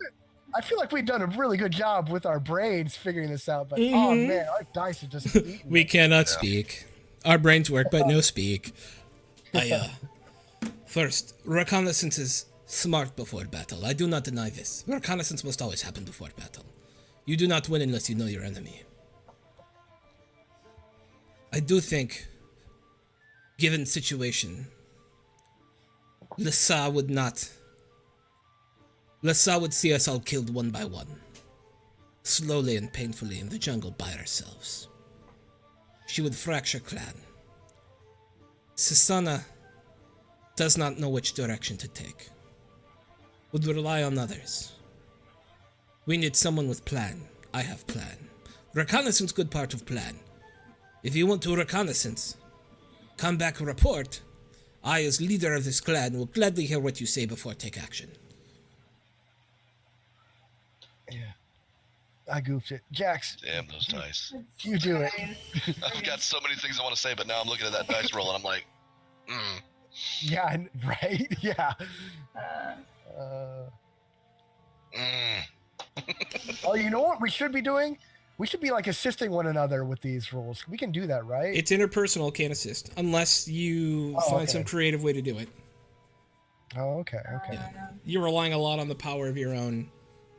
I feel like we've done a really good job with our brains figuring this out, but oh man, our dice are just eating We it. cannot speak. Our brains work, but no speak. First, reconnaissance is smart before battle. I do not deny this. Reconnaissance must always happen before battle. You do not win unless you know your enemy. I do think, given the situation, Lissa would see us all killed one by one, slowly and painfully in the jungle by ourselves. She would fracture clan. Sasana does not know which direction to take. Would rely on others. We need someone with plan. I have plan. Reconnaissance good part of plan. If you want to reconnaissance, come back report. I, as leader of this clan, will gladly hear what you say before take action. I goofed it. Jax, Damn those dice. you do it. I've got so many things I want to say, but now I'm looking at that dice roll and I'm like, Yeah, right? Yeah. Oh, you know what we should be doing? We should be like assisting one another with these rules. We can do that, right? It's interpersonal, can't assist, unless you find some creative way to do it. Oh, okay. Yeah. You're relying a lot on the power of your own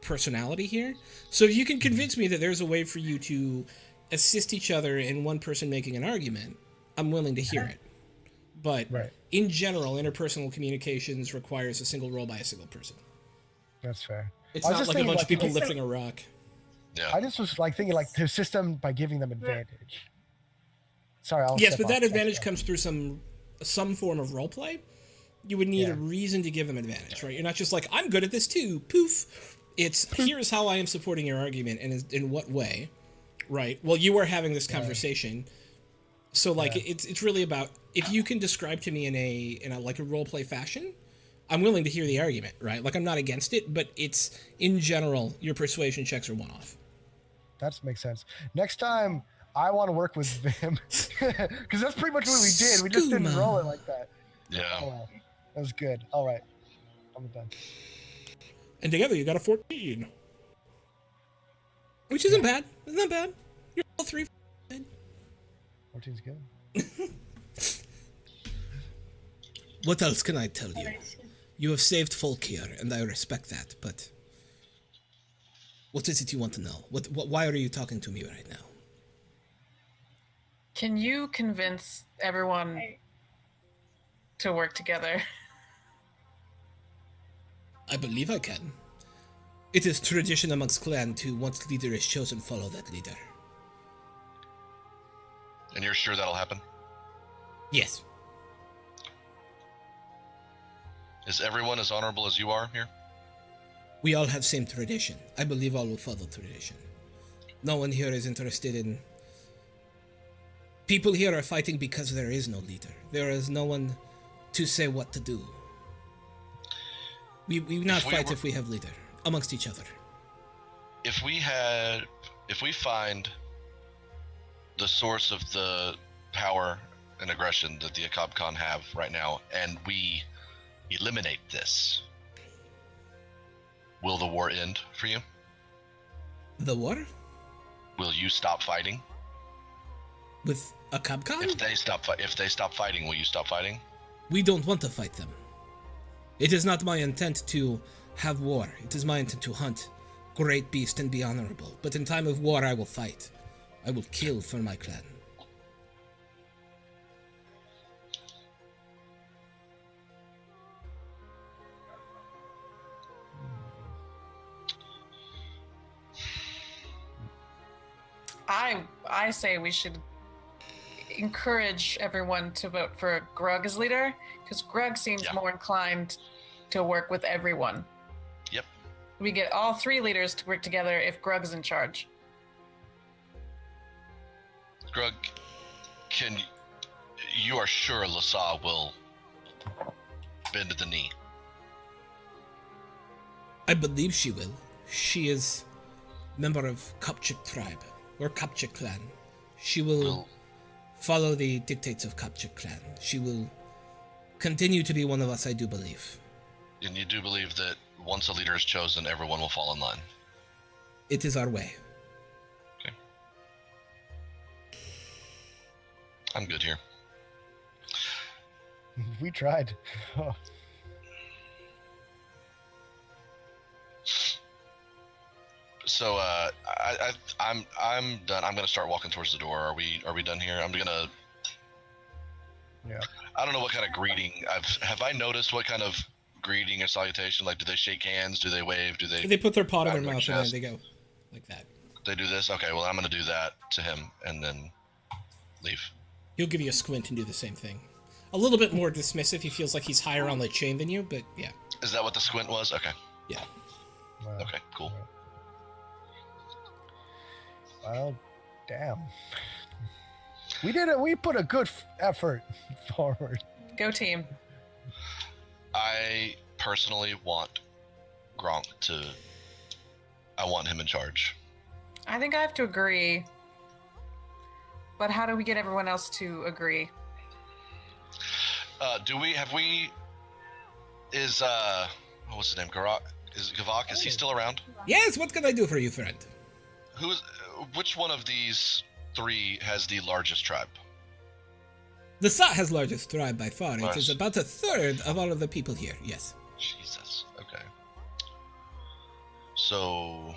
personality here. So if you can convince me that there's a way for you to assist each other in one person making an argument, I'm willing to hear it. But in general, interpersonal communications requires a single roll by a single person. That's fair. It's not like a bunch of people lifting a rock. Yeah. I just was like thinking like to assist them by giving them advantage. Sorry, Yes, but that advantage comes through some form of role play. You would need a reason to give them advantage, right? You're not just like, I'm good at this too, poof. It's, here's how I am supporting your argument, and in what way, right? Well, you are having this conversation, so like it's really about, if you can describe to me in a like a role play fashion, I'm willing to hear the argument, right? Like, I'm not against it, but it's, in general, your persuasion checks are one off. That makes sense. Next time, I want to work with them, because that's pretty much what we did. We just didn't roll it like that. Yeah. Oh, well. That was good. All right. I'm done. And together you got a 14. Which isn't bad. Isn't that bad? You're all 3. 14's good. What else can I tell you? You have saved folk here, and I respect that, but what is it you want to know? Why are you talking to me right now? Can you convince everyone to work together? I believe I can. It is tradition amongst clan to, once leader is chosen, follow that leader. And you're sure that'll happen? Yes. Is everyone as honorable as you are here? We all have same tradition. I believe all will follow tradition. No one here is interested in... People here are fighting because there is no leader. There is no one to say what to do. We not fight if we have leader amongst each other. If we find the source of the power and aggression that the Akabkan have right now, and we eliminate this, will the war end for you? The war? Will you stop fighting? With Akabkan? If they stop fighting, will you stop fighting? We don't want to fight them. It is not my intent to have war. It is my intent to hunt great beast and be honorable. But in time of war, I will fight. I will kill for my clan. I say we should encourage everyone to vote for Grug as leader, because Grug seems more inclined to work with everyone. Yep. We get all 3 leaders to work together if Grug is in charge. Grug, you are sure Lasa will bend to the knee? I believe she will. She is member of Kopchik tribe, or Kopchik clan. She will follow the dictates of Kopchik clan. She will continue to be one of us, I do believe. And you do believe that once a leader is chosen, everyone will fall in line? It is our way. Okay. I'm good here. We tried. Oh. So I'm done. I'm gonna start walking towards the door. Are we done here? I'm gonna. Yeah. I don't know what kind of greeting have I noticed what kind of greeting or salutation, like do they shake hands, do they wave, do they put their paw in their mouth and then they go like that. They do this? Okay, well I'm gonna do that to him and then leave. He'll give you a squint and do the same thing. A little bit more dismissive. He feels like he's higher on the chain than you, but yeah. Is that what the squint was? Okay. Yeah. Wow. Okay, cool. Well, damn. We did it. We put a good effort forward. Go team. I personally want Gronk I want him in charge. I think I have to agree. But how do we get everyone else to agree? Is what's his name? Gavak, is he still around? Yes, what can I do for you, friend? Which one of these three has the largest tribe? The Sa has largest tribe by far. It Nice. is about a third of all of the people here, yes. Jesus. Okay. So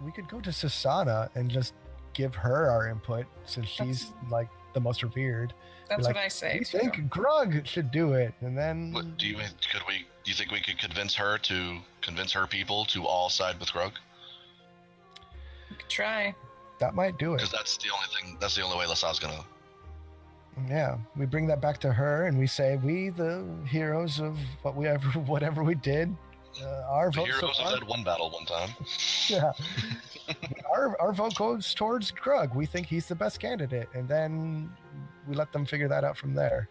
We could go to Sasana and just give her our input since she's like the most revered. That's Be like, what I say. We too. think Grug should do it, and then do you think we could convince her people to all side with Grug? We could try. that might do it. Because that's the only way Lasa's gonna. Yeah, we bring that back to her, and we say, "We, the heroes of whatever we did, our The vote so heroes far, have led one battle one time. yeah, our vote goes towards Grug. We think he's the best candidate, and then we let them figure that out from there."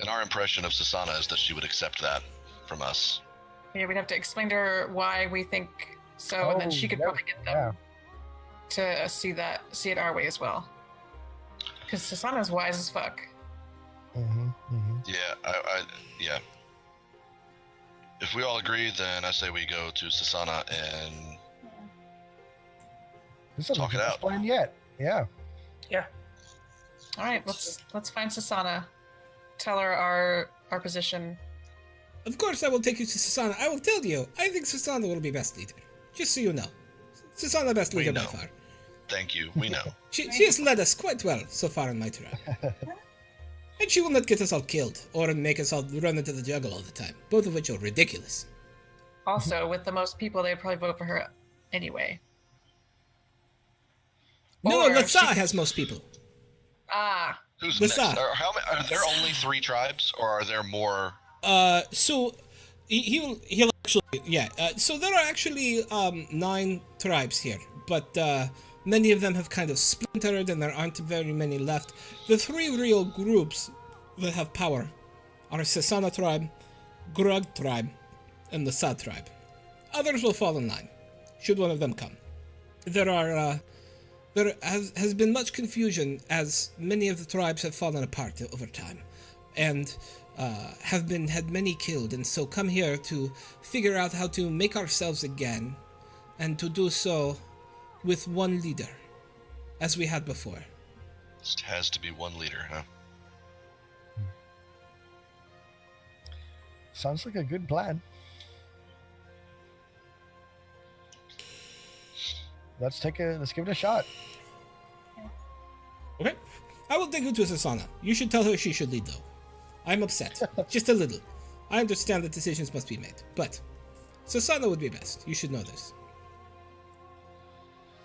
And our impression of Sasana is that she would accept that from us. Yeah, we'd have to explain to her why we think so, and then she could probably get them to see it our way as well. Because Sasana's wise as fuck. Yeah, yeah. If we all agree, then I say we go to Sasana and This is Talk the it best out. plan yet. Yeah. All right, let's find Sasana. Tell her our position. Of course, I will take you to Sasana. I will tell you, I think Sasana will be best leader. Just so you know. Sasana best We leader by know. far. thank you. We know. She has led us quite well so far in my tribe. And she will not get us all killed, or make us all run into the jungle all the time, both of which are ridiculous. Also, with the most people, they'd probably vote for her anyway. No, Or Lasa she- has most people. Ah, Who's Lasa. next? Are there only 3 tribes, or are there more? So he'll actually, yeah. So there are actually 9 tribes here, but many of them have kind of splintered, and there aren't very many left. The 3 real groups that have power are Sasana tribe, Grug tribe, and the Sa tribe. Others will fall in line, should one of them come. There has been much confusion as many of the tribes have fallen apart over time, and had many killed, and so come here to figure out how to make ourselves again, and to do so with one leader, as we had before. Just has to be one leader, huh? Sounds like a good plan. Let's give it a shot. Okay. I will take you to Sasana. You should tell her she should lead, though. I'm upset. Just a little. I understand that decisions must be made, but Sasana would be best. You should know this.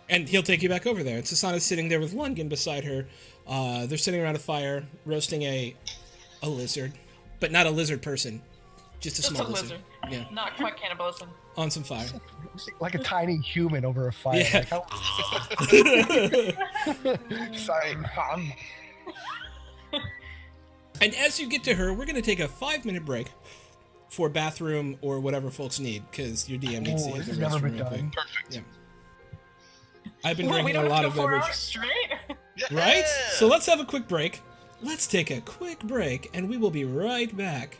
And he'll take you back over there. And Sasana's sitting there with Lundgren beside her. They're sitting around a fire, roasting a lizard. But not a lizard person. Just a just small a lizard. Yeah. Not quite cannibalism. On some fire. Like a tiny human over a fire. Yeah. Like how... Sorry. And as you get to her, we're going to take a 5-minute break for bathroom or whatever folks need, because your DM needs to Oh, hit this the has never restroom been real quick. done. Perfect. Yeah. I've been Well, we drinking don't a lot have of to go 4 beverage. hours straight. Right? So let's have a quick break. Let's take a quick break, and we will be right back.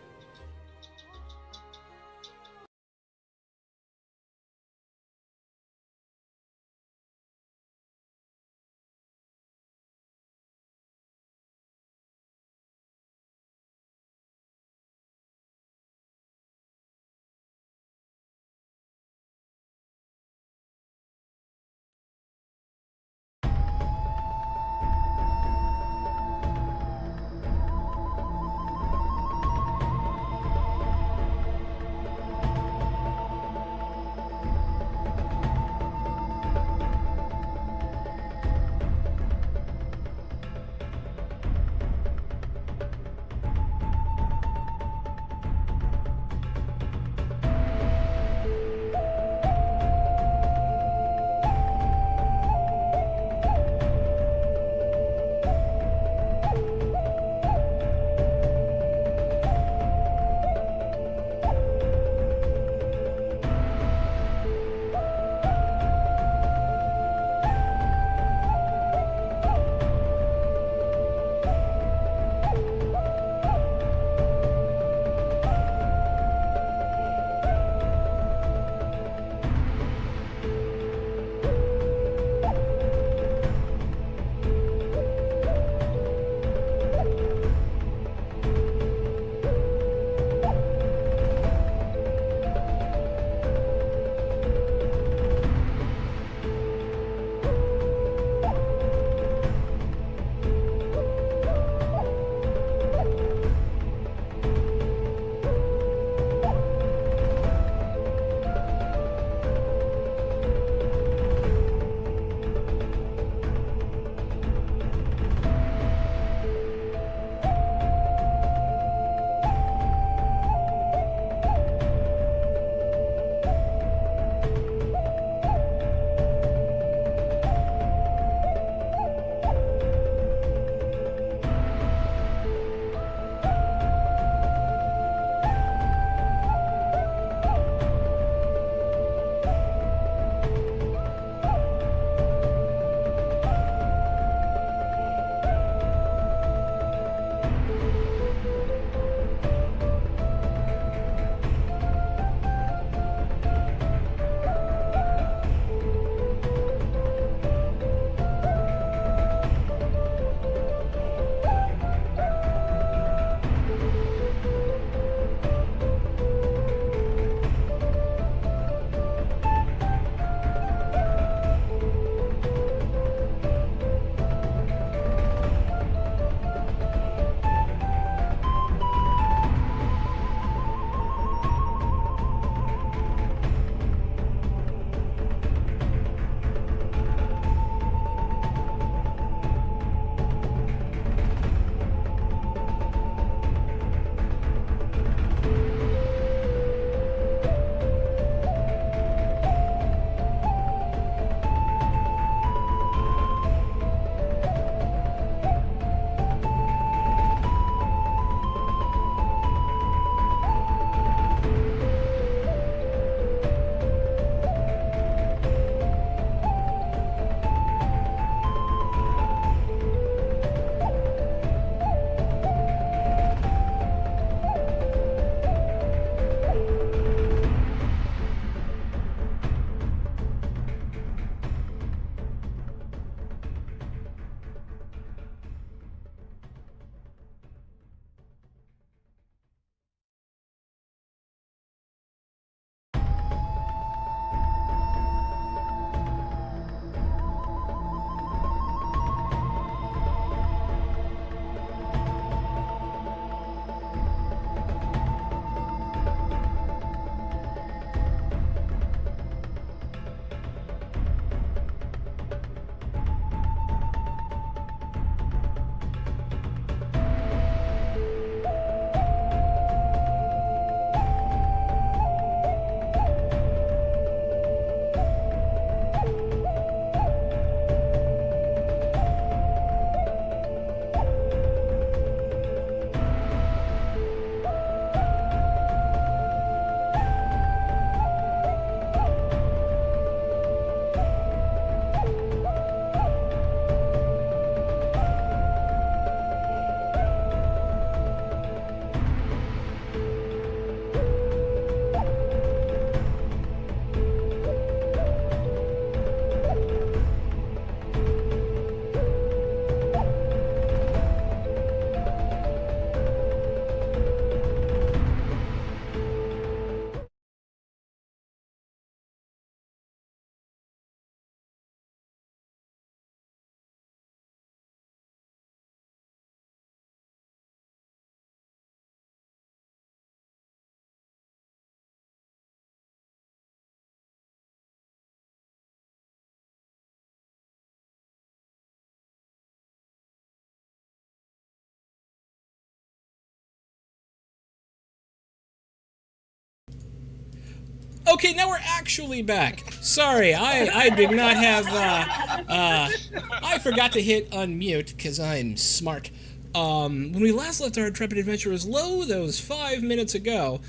Okay, now we're actually back. Sorry, I did not have, I forgot to hit unmute, because I'm smart. When we last left our intrepid adventurers low, that was 5 minutes ago,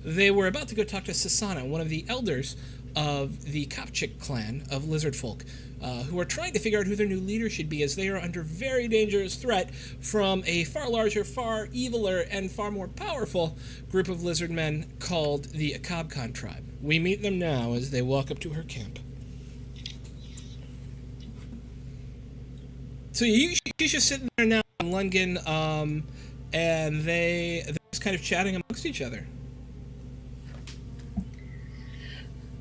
they were about to go talk to Sasana, one of the elders of the Kopchik clan of lizard folk, who are trying to figure out who their new leader should be, as they are under very dangerous threat from a far larger, far eviler, and far more powerful group of lizard men called the Akabkan tribe. We meet them now as they walk up to her camp. So she's just sitting there now in Lungen, and they're just kind of chatting amongst each other.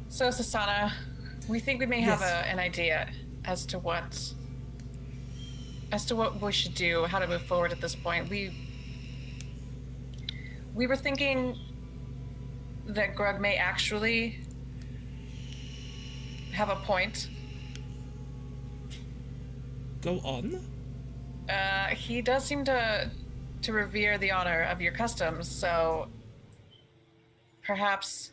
So, Sasana, we think we may have Yes. an idea as to what we should do, how to move forward at this point. We were thinking that Grug may actually have a point. Go on. He does seem to revere the honor of your customs, so perhaps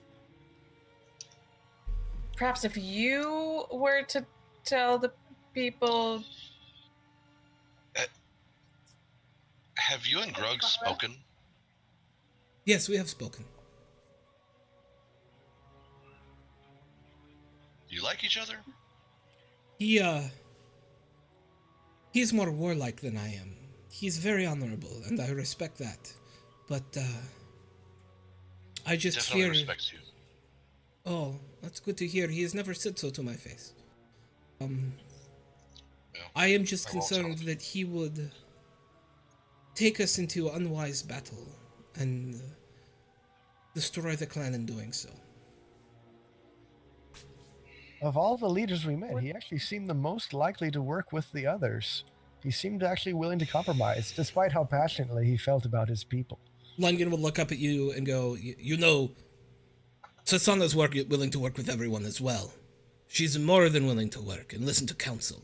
if you were to tell the people. Have you and Grug spoken? Yes, we have spoken. Do you like each other? He's more warlike than I am. He's very honorable, and I respect that. But, I just Definitely fear... respects you. Oh, that's good to hear. He has never said so to my face. Yeah, I am just I won't concerned tell. that he would take us into unwise battle and destroy the clan in doing so. Of all the leaders we met, he actually seemed the most likely to work with the others. He seemed actually willing to compromise, despite how passionately he felt about his people. Lungen will look up at you and go, you know, Sasana's willing to work with everyone as well. She's more than willing to work and listen to counsel.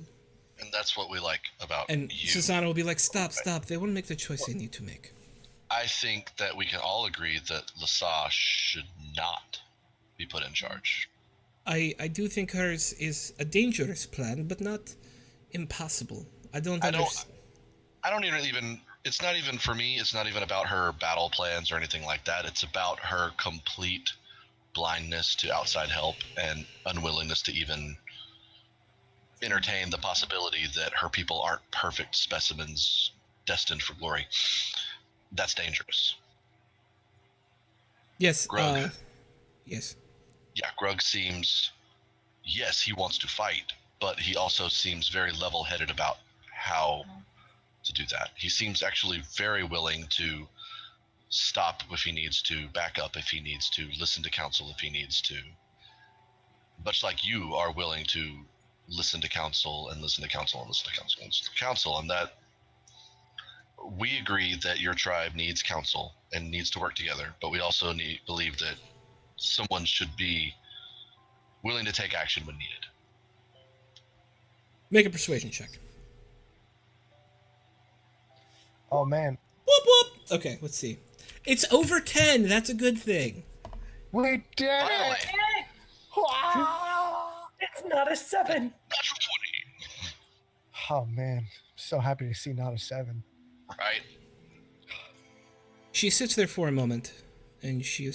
And that's what we like about And you. Sasana will be like, stop. They won't make the choice they need to make. I think that we can all agree that Lasa should not be put in charge. I do think hers is a dangerous plan, but not impossible. I don't understand. I don't even, it's not even for me, it's not even about her battle plans or anything like that. It's about her complete blindness to outside help and unwillingness to even entertain the possibility that her people aren't perfect specimens destined for glory. That's dangerous. Yes, Grug. Yes. Yeah, Grug seems, yes, he wants to fight, but he also seems very level-headed about how to do that. He seems actually very willing to stop if he needs to, back up if he needs to, listen to counsel if he needs to. Much like you are willing to listen to counsel and listen to counsel and listen to counsel and listen to counsel, and that we agree that your tribe needs counsel and needs to work together, but we also believe that someone should be willing to take action when needed. Make a persuasion check. Oh man, Whoop whoop. Okay, let's see. It's over 10. That's a good thing. we did Finally, it! It's not a 7. natural 20, Oh man, so happy to see not a 7. right? She sits there for a moment, and she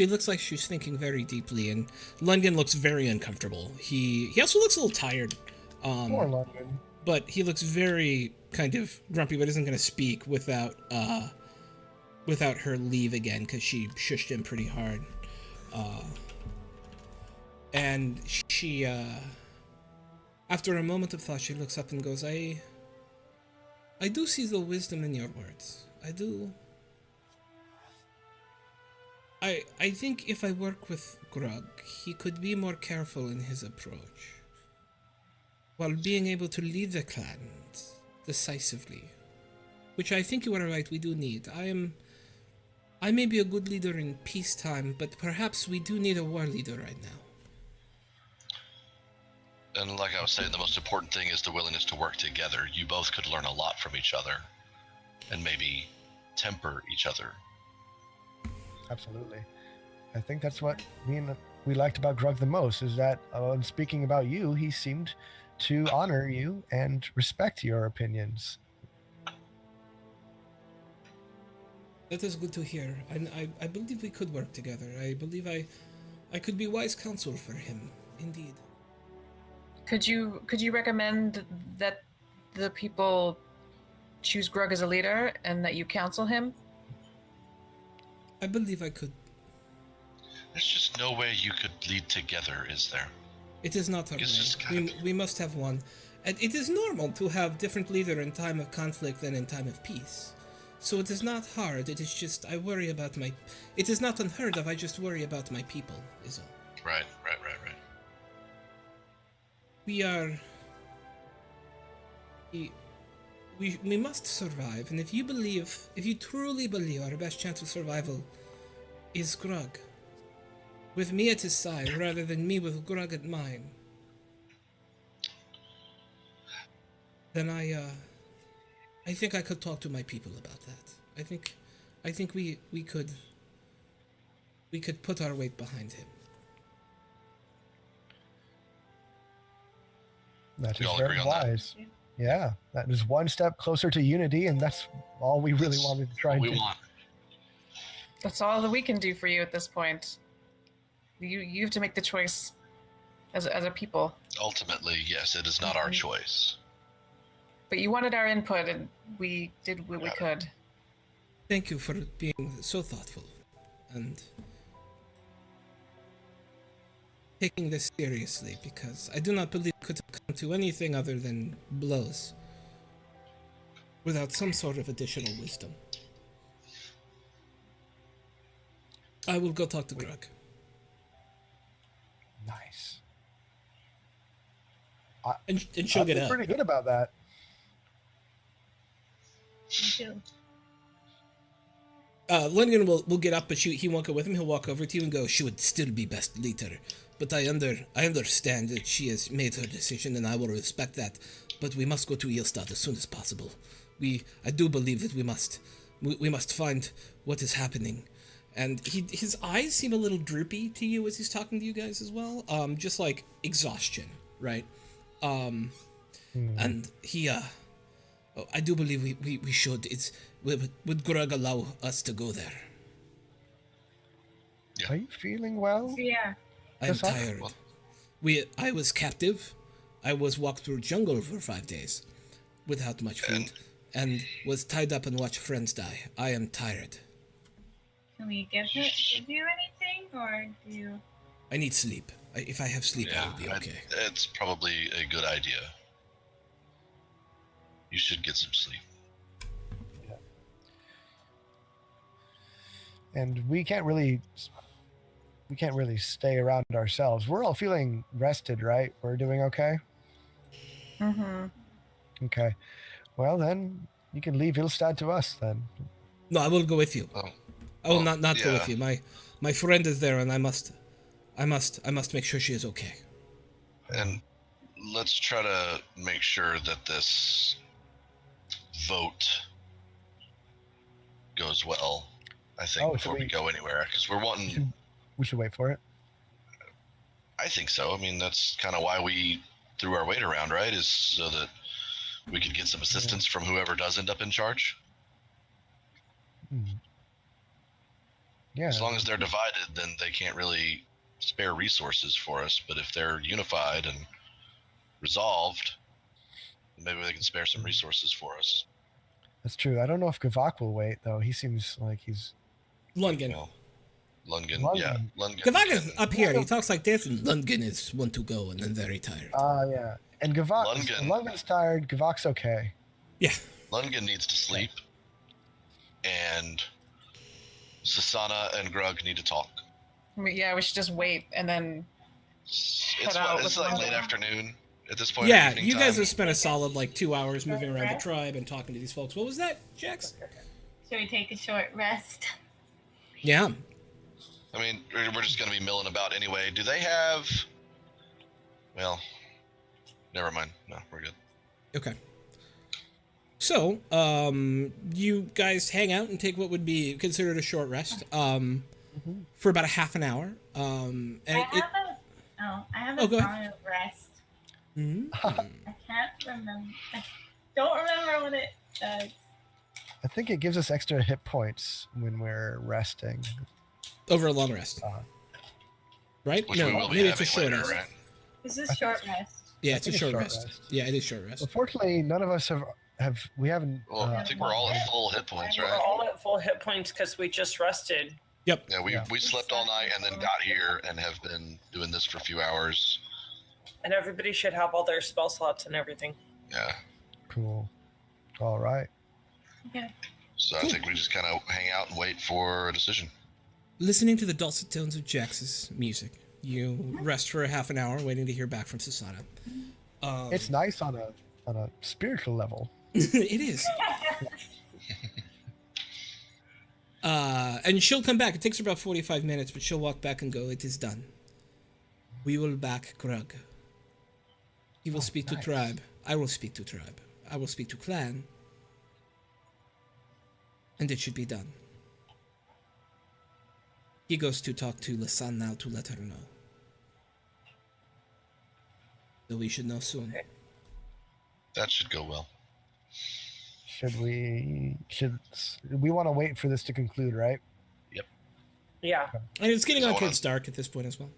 looks like she's thinking very deeply, and Lungen looks very uncomfortable. He also looks a little tired. Poor London. But he looks very kind of grumpy, but isn't going to speak without her leave again, because she shushed him pretty hard. And she, after a moment of thought, she looks up and goes, I do see the wisdom in your words. I do. I think if I work with Grug, he could be more careful in his approach, while being able to lead the clans decisively, which I think you are right, we do need. I may be a good leader in peacetime, but perhaps we do need a war leader right now. And like I was saying, the most important thing is the willingness to work together. You both could learn a lot from each other and maybe temper each other. Absolutely. I think that's what we liked about Grug the most, is that speaking about you, he seemed to honor you and respect your opinions. That is good to hear. I believe we could work together. I believe I could be wise counsel for him. Indeed. Could you recommend that the people choose Grug as a leader and that you counsel him? I believe I could. There's just no way you could lead together, is there? It is not our It's just way. kind We must have one. And it is normal to have different leader in time of conflict than in time of peace. So it is not hard. It is just I worry about my. It is not unheard of. I just worry about my people. Is all. Right. We are. We must survive, and if you truly believe our best chance of survival is Grug, with me at his side rather than me with Grug at mine, then I think I could talk to my people about that. I think we could put our weight behind him. That We is all very agree on that. wise. Yeah, that is one step closer to unity, and that's all we really wanted to try and We do. want. That's all that we can do for you at this point. You have to make the choice as a people. Ultimately, yes, it is not our choice. But you wanted our input, and we did what we could. Thank you for being so thoughtful and taking this seriously, because I do not believe it could have come to anything other than blows without some sort of additional wisdom. I will go talk to Grug. Nice. And she'll I get feel up. pretty good about that. Me too. Lundgren will get up, but he won't go with him. He'll walk over to you and go, "She would still be best leader, but I understand that she has made her decision, and I will respect that. But we must go to Ylstad as soon as possible. I do believe that we must find what is happening." And his eyes seem a little droopy to you as he's talking to you guys as well. Just like exhaustion, right? And he, I do believe we should. Would Grug allow us to go there? Are you feeling well? So yeah. I'm Yes, sir. tired. I was captive. I was walked through jungle for 5 days without much food and was tied up and watched friends die. I am tired. Can we give you anything, or do you? I need sleep. If I have sleep, I will be okay. It's probably a good idea. You should get some sleep. And we can't really stay around ourselves. We're all feeling rested, right? We're doing okay? Mm-hmm. Okay. Well, then you can leave Ylstad to us then. No, I will go with you. I will not go yeah. with you. My friend is there, and I must make sure she is okay. And let's try to make sure that this vote goes well. I think before we go anywhere, because we're wanting. We should wait for it. I think so. I mean, that's kind of why we threw our weight around, right? Is so that we could get some assistance from whoever does end up in charge. Yeah. As long as they're divided, then they can't really spare resources for us. But if they're unified and resolved, maybe they can spare some resources for us. That's true. I don't know if Gavak will wait though. He seems like he's Lundgren. Well, Lundgren, yeah, Lundgren. Gavak is up here. He talks like this, and Lundgren is one to go and then very tired. yeah. And Lundgren's tired. Gavak's okay. Yeah. Lundgren needs to sleep, and Sasana and Grug need to talk. Yeah, we should just wait and then. It's out what, it's with like Lundgren. late afternoon at this point. Yeah, evening you guys time. have spent a solid 2 hours moving around the tribe and talking to these folks. What was that, Jax? Should we take a short rest? Yeah. I mean, we're just going to be milling about anyway. Do they have? Well, never mind. No, we're good. Okay. So, you guys hang out and take what would be considered a short rest. for about a half an hour. And I have Oh, a go song ahead. of rest. Mhm. I can't remember. I don't remember what it does. I think it gives us extra hit points when we're resting. Over a long rest, Uh, right? Which we No, will be maybe it's a having short later, rest. right? This is I think short it's- rest. Yeah, I it's a think short rest. Yeah, it is short rest. Unfortunately, none of us we haven't. Well, I think we're all at full hit points, We're right? all at full hit points because we just rested. Yep. Yeah, we slept all night and then got here and have been doing this for a few hours. And everybody should have all their spell slots and everything. Yeah. Cool. All right. Okay. So I think we just kind of hang out and wait for a decision. Listening to the dulcet tones of Jax's music, you rest for a half an hour, waiting to hear back from Susanna. It's nice on a spiritual level. It is. And she'll come back. It takes her about 45 minutes, but she'll walk back and go, "It is done. We will back Grug. He will speak to nice. tribe. I will speak to tribe. I will speak to clan. And it should be done." He goes to talk to Lisanne now to let her know. So we should know soon. That should go well. Should we want to wait for this to conclude, right? Yeah. And it's getting So on what towards dark at this point as well.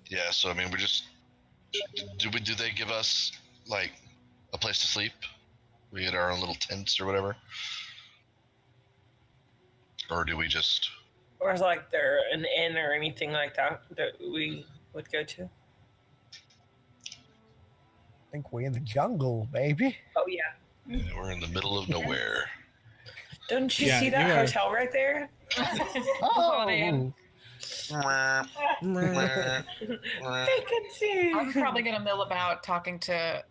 Yeah, so I mean, we just do they give us like a place to sleep? We get our own little tents or whatever, or do we just? Or is like there an inn or anything like that that we would go to? I think we're in the jungle, baby. Oh yeah. Yeah, we're in the middle of nowhere. Don't you Yeah, see that you are. hotel right there? Oh, man. Vacancy. I'm probably gonna mill about talking to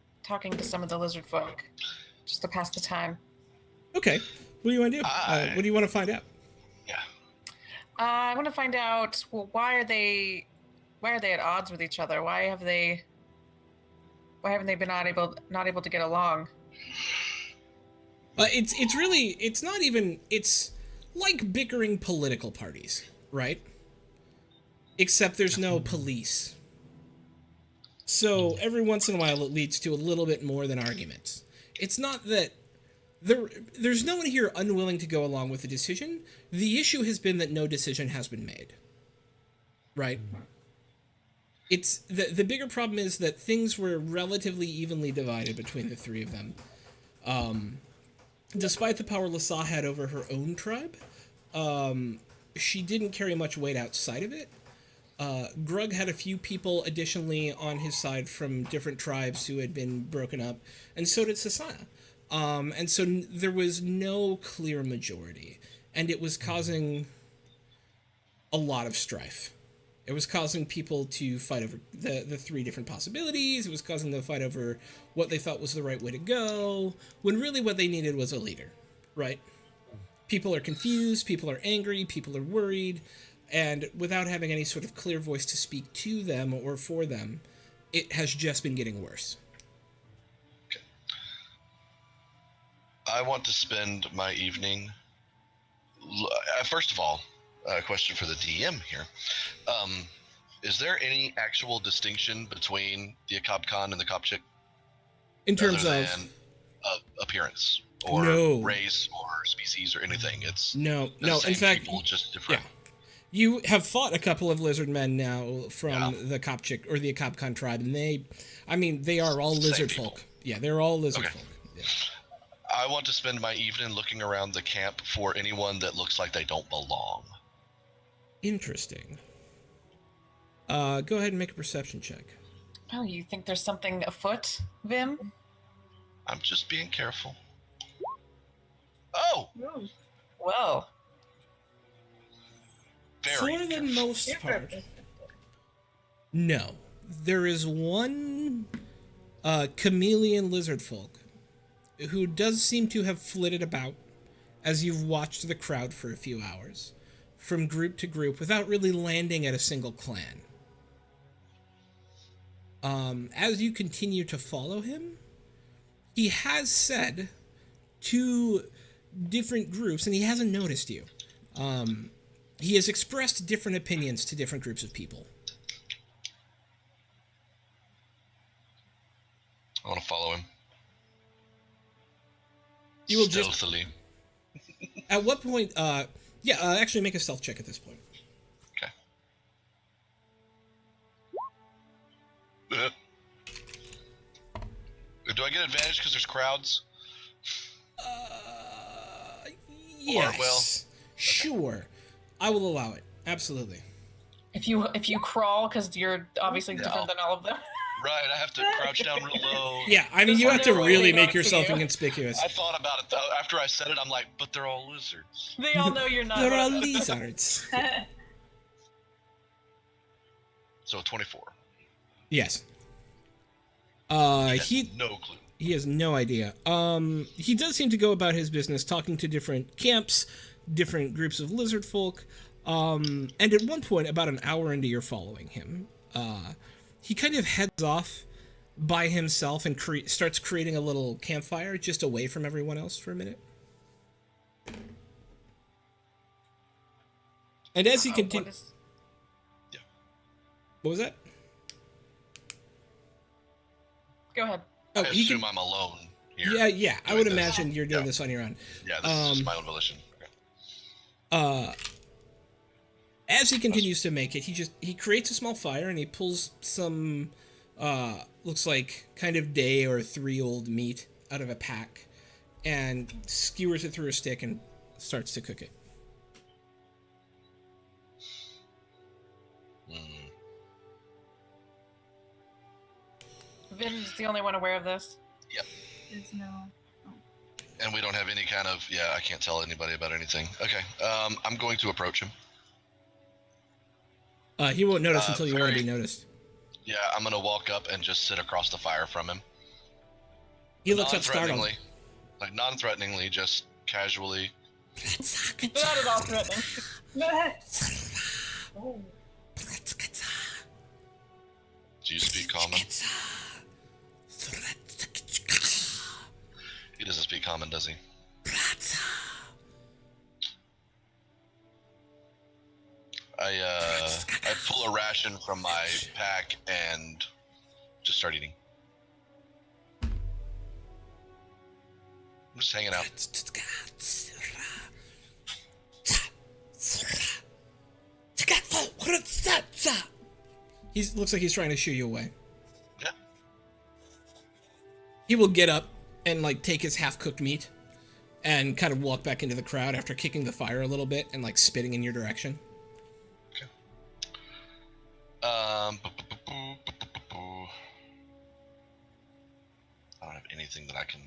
some of the lizard folk, just to pass the time. Okay. What do you want to do? Aye. What do you want to find out? Yeah. I want to find out. Well, why are they at odds with each other? Why haven't they been not able to get along? It's like bickering political parties, right? Except there's no police. So every once in a while it leads to a little bit more than arguments. It's not that there's no one here unwilling to go along with the decision. The issue has been that no decision has been made. Right? It's the bigger problem is that things were relatively evenly divided between the three of them. Despite the power Lisa had over her own tribe, she didn't carry much weight outside of it. Grug had a few people additionally on his side from different tribes who had been broken up, and so did Susanna. And so there was no clear majority, and it was causing a lot of strife. It was causing people to fight over the three different possibilities. It was causing them to fight over what they thought was the right way to go, when really what they needed was a leader, right? People are confused, people are angry, people are worried, and without having any sort of clear voice to speak to them or for them, it has just been getting worse. I want to spend my evening. First of all, a question for the DM here. Is there any actual distinction between the Akabkan and the Kopchik? In terms other of... than, appearance or No. race or species or anything? It's No, the no, same in fact... people, just different. Yeah. You have fought a couple of lizard men now from Yeah. the Kopchik or the Akabkan tribe, and they are all It's the same lizard people. folk. Yeah, they're all lizard Okay. folk. Yeah. I want to spend my evening looking around the camp for anyone that looks like they don't belong. Interesting. Go ahead and make a perception check. Oh, you think there's something afoot, Vim? I'm just being careful. Oh, Whoa. very For the careful. most part, no. There is one chameleon lizard folk who does seem to have flitted about as you've watched the crowd for a few hours, from group to group, without really landing at a single clan. As you continue to follow him, he has said to different groups, and he hasn't noticed you. he has expressed different opinions to different groups of people. I want to follow him. You will just... Stealthily. At what point... actually make a stealth check at this point. Okay. Do I get advantage because there's crowds? Yes. Or, well, sure. I will allow it. Absolutely. If you crawl, because you're obviously different than all of them. Right, I have to crouch down real low. Yeah, I mean, Just you have to wonder what really they make don't see yourself you. inconspicuous. I thought about it though. After I said it, I'm like, but they're all lizards. They all know you're not. They're one all of them. lizards. So 24. Yes. He No clue. He has no idea. He does seem to go about his business talking to different camps, different groups of lizard folk, and at one point, about an hour into your following him, he kind of heads off by himself and starts creating a little campfire just away from everyone else for a minute. And as he continues... What was that? Go ahead. Oh, I assume I'm alone here. Yeah. I would imagine you're doing this on your own. Yeah, this is just my own volition. Okay. As he continues to make it, he creates a small fire and he pulls some looks like kind of day or 3-old meat out of a pack and skewers it through a stick and starts to cook it. Vin's the only one aware of this. Yep. There's no. And we don't have any kind of, I can't tell anybody about anything. Okay, I'm going to approach him. He won't notice until you want to very- be noticed. Yeah, I'm going to walk up and just sit across the fire from him. He looks up startled. Non-threateningly. Like, non-threateningly, just casually. Not at all threatening. Oh. Do you speak common? He doesn't speak common, does he? I pull a ration from my pack and just start eating. I'm just hanging out. He looks like he's trying to shoo you away. Yeah. He will get up and like take his half-cooked meat and kind of walk back into the crowd after kicking the fire a little bit and like spitting in your direction. Okay. I don't have anything that I can.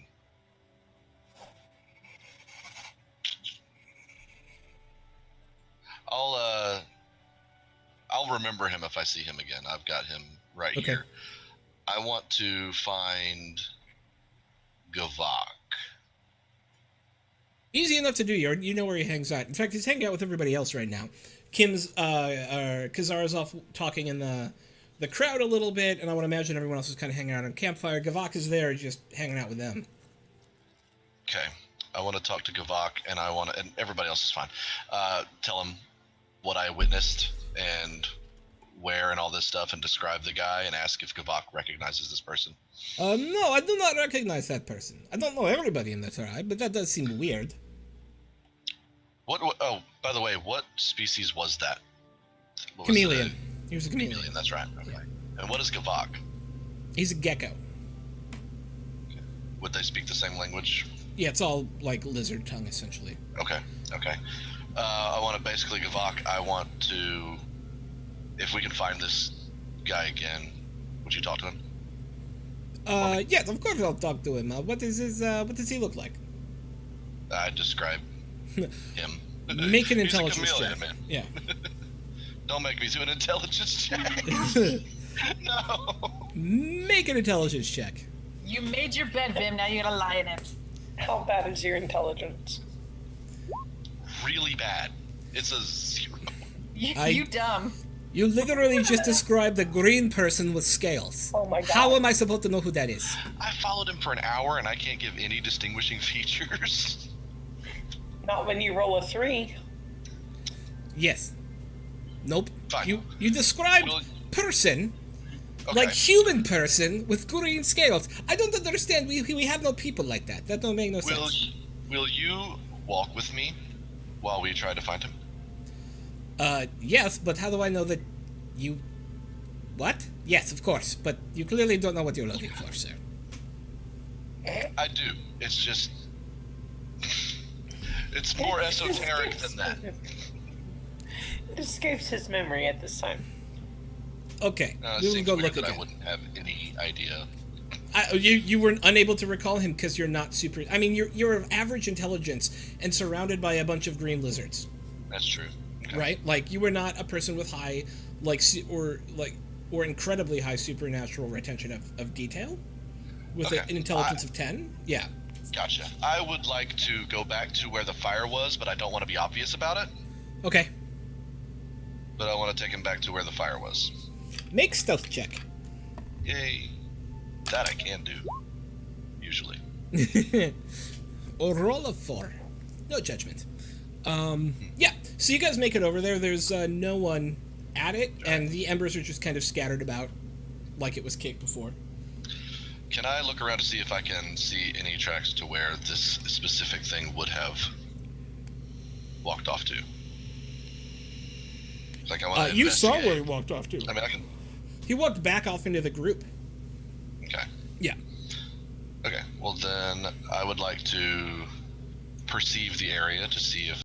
I'll remember him if I see him again. I've got him right here. I want to find Gavak. Easy enough to do. You know where he hangs out. In fact, he's hanging out with everybody else right now. Kazara's off talking in the crowd a little bit, and I would imagine everyone else is kind of hanging out on campfire. Gavak is there, just hanging out with them. Okay, I want to talk to Gavak, and everybody else is fine. Tell him what I witnessed and where and all this stuff, and describe the guy, and ask if Gavak recognizes this person. No, I do not recognize that person. I don't know everybody in the tribe, but that does seem weird. What? Oh, by the way, what species was that? What was Chameleon. He was a chameleon. Chameleon, that's right. Okay. And what is Gavak? He's a gecko. Would they speak the same language? Yeah, it's all like lizard tongue, essentially. Okay. I want to basically Gavak. I want to, if we can find this guy again, would you talk to him? Yes, of course I'll talk to him. What does he look like? I describe him. Make an He's a intelligence chameleon, check. man. Yeah. Don't make me do an intelligence check. No. Make an intelligence check. You made your bed, Vim. Now you gotta lie in it. How bad is your intelligence? Really bad. It's a 0. You dumb. You literally just described a green person with scales. Oh my god. How am I supposed to know who that is? I followed him for an hour and I can't give any distinguishing features. Not when you roll a 3. Yes. Nope. Fine. You described Will- person Okay. like human person with green scales. I don't understand. We have no people like that. That don't make no sense. Will you walk with me while we try to find him? Yes, but how do I know that you... What? Yes, of course, but you clearly don't know what you're looking for, sir. I do. It's just... it's more esoteric than that. It escapes his memory at this time. Okay, It we will seems go weird look that I again. wouldn't have any idea. You were unable to recall him because you're not super... I mean, you're of average intelligence and surrounded by a bunch of green lizards, That's true. Okay. right? Like, you were not a person with high, or incredibly high supernatural retention of detail with Okay. an intelligence of 10. Yeah. Gotcha. I would like to go back to where the fire was, but I don't want to be obvious about it. Okay. But I want to take him back to where the fire was. Make stealth check. Yay. That I can do. Usually. Or roll of 4. No judgment. Yeah, so you guys make it over there. There's no one at it, and the embers are just kind of scattered about like it was caked before. Can I look around to see if I can see any tracks to where this specific thing would have walked off to? Like I want to You saw investigate. where he walked off to. I mean, I can... He walked back off into the group. Okay. Yeah. Okay. Well, then I would like to perceive the area to see if